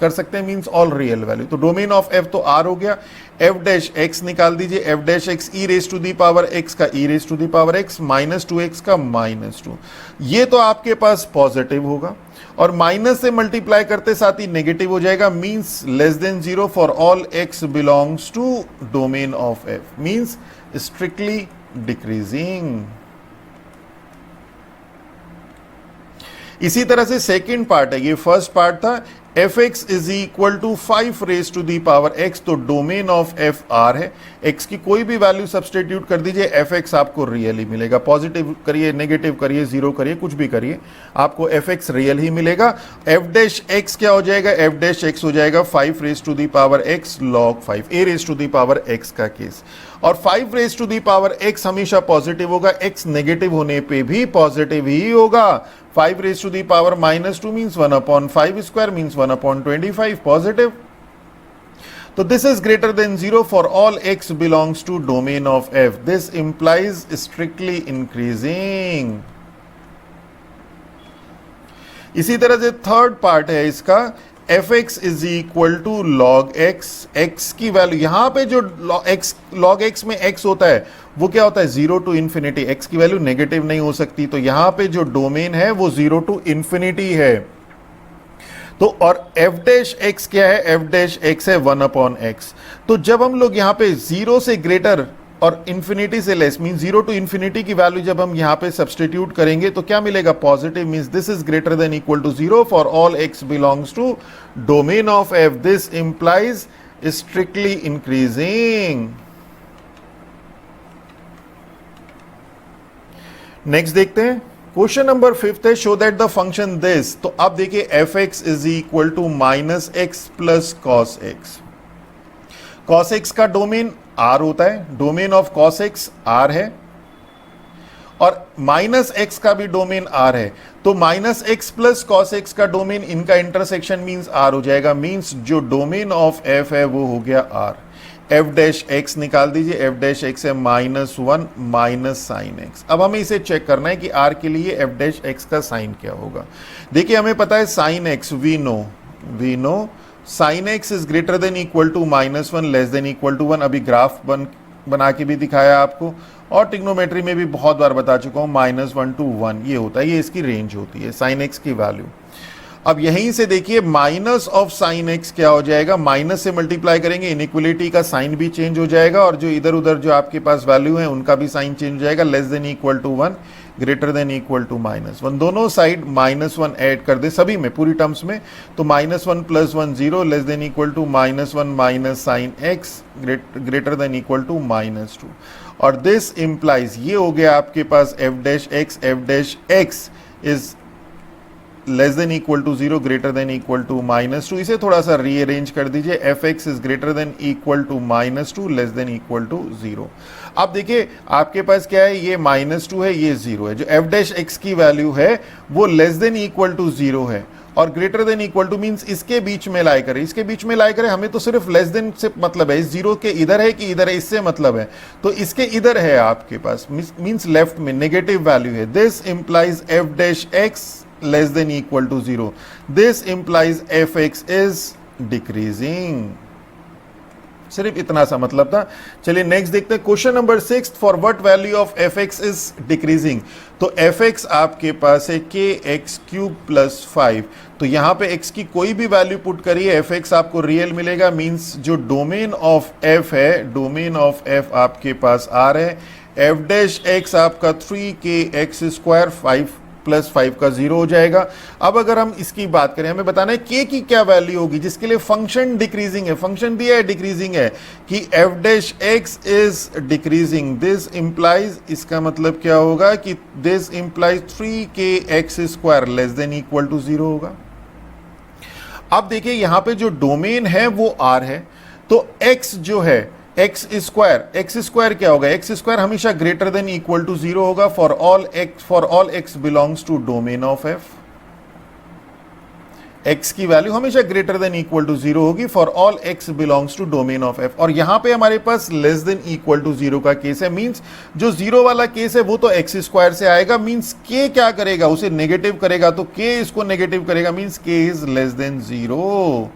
कर सकते हैं, मींस ऑल रियल वैल्यू। तो डोमेन ऑफ एफ तो आर हो गया, एफ डैश एक्स निकाल दीजिए, F dash X E raise to the power X का E raise to the power X minus 2x का -2, ये तो आपके पास पॉजिटिव होगा, और माइनस से मल्टीप्लाई करते साथ ही नेगेटिव हो जाएगा, means less than 0 for all x belongs to domain of f, means strictly decreasing. इसी तरह से सेकेंड पार्ट है, ये फर्स्ट पार्ट था, f x is equal to 5 raise to the power x, तो डोमेन ऑफ एफ आर है, x की कोई भी वैल्यू सब्सटीट्यूट कर दीजिए, एफ एक्स आपको रियल ही मिलेगा, पॉजिटिव करिए, नेगेटिव करिए, जीरो करिए, कुछ भी करिए, आपको एफ एक्स रियल ही मिलेगा। एफ डैश एक्स क्या हो जाएगा, एफ डैश एक्स हो जाएगा 5 raise to the power X log 5, A raise to the power X का केस, और 5 raise to the power X हमेशा पॉजिटिव होगा, एक्स नेगेटिव होने पे भी पॉजिटिव ही होगा। 5 raise to the power -2 means 1/5 square means 1/25 positive. तो this is greater than 0 for all x belongs to domain of f, this implies strictly increasing. इसी तरह से थर्ड पार्ट है इसका, f x is equal to log x, x की value यहां पे जो लॉग एक्स में एक्स होता है वो क्या होता है, 0 टू इंफिनिटी, एक्स की वैल्यू नेगेटिव नहीं हो सकती, तो यहां पे जो डोमेन है वो 0 टू इंफिनिटी है। तो और एफ डैश एक्स क्या है, एफ डैश एक्स है 1/x। तो जब हम लोग यहां पे 0 से ग्रेटर और इंफिनिटी से लेस मीन 0 टू इंफिनिटी की वैल्यू जब हम यहां पे सब्सटीट्यूट करेंगे तो क्या मिलेगा, positive, means this is greater than equal to 0 for all x belongs to domain of f, this implies strictly increasing. Next देखते हैं, क्वेश्चन नंबर 5 है, show that the function this. तो अब देखिए f x is equal to -x plus cos x, cos x का domain r होता है, domain of cos x r है, और -x का भी डोमेन r है, तो -x प्लस cos x का डोमेन, इनका इंटरसेक्शन मींस r हो जाएगा, मींस जो डोमेन ऑफ f है वो हो गया r। एफ डैश एक्स निकाल दीजिए, एफ डैश एक्स है -1 माइनस साइन एक्स। अब हमें इसे चेक करना है कि r के लिए एफ डैश एक्स का साइन क्या होगा। देखिए हमें पता है sign x, we know sign x is greater than equal to -1 less than equal to 1। अभी ग्राफ बना के भी दिखाया आपको, और ट्रिग्नोमेट्री में भी बहुत बार बता चुका हूं, -1 to 1 ये होता है, ये इसकी रेंज होती है साइन एक्स की वैल्यू। अब यहीं से देखिए माइनस ऑफ साइन एक्स क्या हो जाएगा, माइनस से मल्टीप्लाई करेंगे, इनइक्वलिटी का साइन भी चेंज हो जाएगा, और जो इधर उधर जो आपके पास वैल्यू है उनका भी साइन चेंज हो जाएगा, less than equal to 1 greater than equal to -1, दोनों साइड -1 ऐड कर दे सभी में, पूरी टर्म्स में, तो -1 + 1 0 less than equal to -1 minus sine X greater than equal to -2, और दिस इंप्लाइज, ये हो गया आपके पास F dash x is less than equal to 0 greater than equal to -2। इसे थोड़ा सा रीअरेंज कर दीजिए, F x is greater than equal to -2 less than equal to 0। अब देखिए आपके पास क्या है, ये -2 है, ये 0 है, जो एफ डैश एक्स की वैल्यू है वो लेस देन इक्वल टू 0 है, और greater than equal to means इसके बीच में लाई करें, इसके बीच में लाई करें, हमें तो सिर्फ लेस देन से मतलब है, इस 0 के इधर है कि इधर है इससे मतलब है, तो इसके इधर है आपके पास, मींस लेफ्ट में नेगेटिव वैल्यू है, this implies F dash x less than equal to 0, this implies fx is decreasing। सिर्फ इतना सा मतलब था। चलिए नेक्स्ट देखते हैं, question number 6, for what value of fx is decreasing. तो fx आपके पास है kx³ + 5, तो यहां पे x की कोई भी वैल्यू पुट करिए, fx आपको रियल मिलेगा, मींस जो डोमेन ऑफ f है, डोमेन ऑफ f आपके पास r है, f डैश x आपका 3kx², 5 + 5 का 0 हो जाएगा। अब अगर हम इसकी बात करें, हमें बताना है k की क्या वैल्यू होगी जिसके लिए फंक्शन डिक्रीजिंग है, फंक्शन दिया है डिक्रीजिंग है, कि f dash x is decreasing, this implies, इसका मतलब क्या होगा कि this implies 3kx² less than equal to 0 होगा। अब देखिए यहां पे जो डोमेन है वो r है, तो x जो है x² क्या होगा, x² हमेशा ग्रेटर देन इक्वल टू 0 होगा for all x belongs to domain of f। x की वैल्यू हमेशा ग्रेटर देन इक्वल टू 0 होगी for all x belongs to domain of f। और यहां पे हमारे पास लेस देन इक्वल टू 0 का केस है, मींस जो 0 वाला केस है वो तो x स्क्वायर से आएगा, मींस k क्या करेगा, उसे नेगेटिव करेगा, तो k इसको नेगेटिव करेगा, means k is less than 0,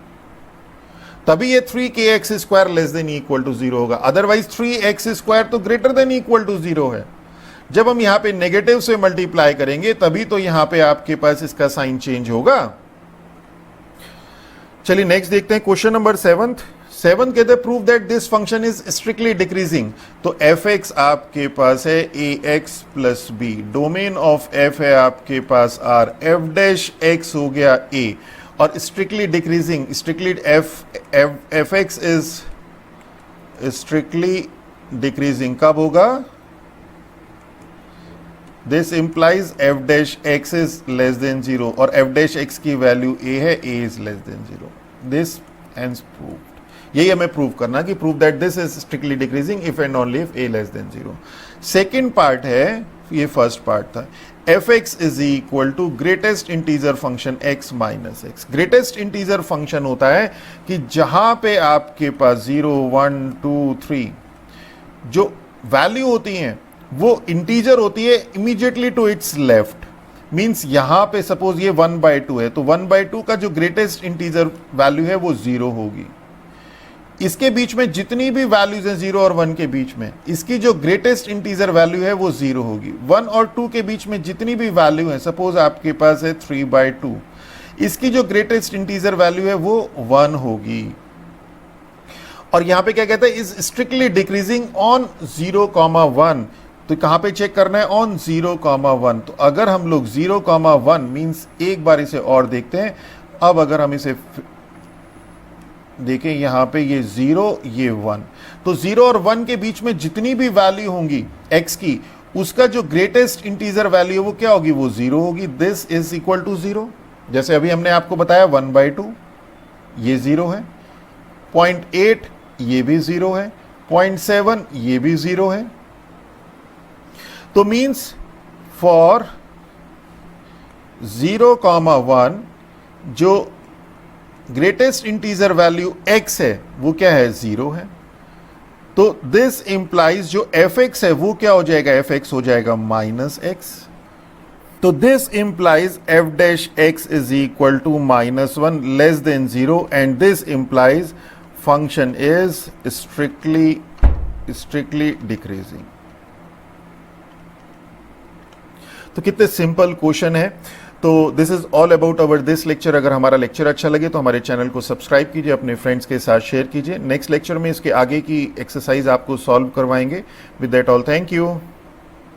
तभी ये 3kx square less than equal to 0 होगा। अदरवाइज 3x स्क्वायर तो ग्रेटर देन इक्वल टू 0 है। जब हम यहां पे नेगेटिव से मल्टीप्लाई करेंगे तभी तो यहां पे आपके पास इसका साइन चेंज होगा। चलिए नेक्स्ट देखते हैं क्वेश्चन नंबर 7 कहते हैं prove that this function is strictly decreasing. तो fx आपके पास है ax plus b, domain of f है आपके पास r, f डैश x हो गया a, और strictly decreasing, strictly fx is strictly decreasing कब होगा, this implies f dash x is less than 0, और f डैश x की वैल्यू a है, a is less than 0, this hence proved. यही हमें प्रूव करना कि prove that this is strictly decreasing if and only if a less than 0। Second part है, ये first part था, fx is equal to greatest integer function x minus x। Greatest integer function होता है कि जहां पे आपके पास 0 1 2 3 जो वैल्यू होती हैं वो इंटीजर होती है immediately to its left, means यहां पे सपोज ये 1/2 है तो 1/2 का जो ग्रेटेस्ट इंटीजर वैल्यू है वो 0 होगी। इसके बीच में जितनी भी वैल्यूज हैं 0 और 1 के बीच में, इसकी जो ग्रेटेस्ट इंटीजर वैल्यू है वो 0 होगी। 1 और 2 के बीच में जितनी भी वैल्यू है, सपोज आपके पास है 3/2, इसकी जो ग्रेटेस्ट इंटीजर वैल्यू है वो 1 होगी। और यहां पे क्या कहता है, इज स्ट्रिक्टली डिक्रीजिंग ऑन 0,1। तो कहां पे चेक करना है, ऑन 0,1। तो अगर हम लोग 0,1 मींस एक बार इसे और देखते हैं। अब अगर हम इसे देखें, यहां पे ये 0 ये 1, तो 0 और 1 के बीच में जितनी भी वैल्यू होंगी x की, उसका जो ग्रेटेस्ट इंटीजर वैल्यू है वो क्या होगी, वो 0 होगी। This is equal to 0। जैसे अभी हमने आपको बताया 1/2 ये 0 है, 0.8 ये भी 0 है, 0.7 ये भी 0 है। तो मीन्स फॉर 0,1 जो ग्रेटेस्ट इंटीजर वैल्यू x है वो क्या है, 0 है। तो दिस इंप्लाइज जो fx है वो क्या हो जाएगा, fx हो जाएगा -x। तो this implies f dash x is equal to -1 less than 0, and this implies function is strictly decreasing. तो कितने सिंपल क्वेश्चन है। तो this is all about our this lecture. अगर हमारा लेक्चर अच्छा लगे तो हमारे चैनल को सब्सक्राइब कीजिए, अपने फ्रेंड्स के साथ शेयर कीजिए। नेक्स्ट लेक्चर में इसके आगे की एक्सरसाइज आपको सॉल्व करवाएंगे। With that all, thank you.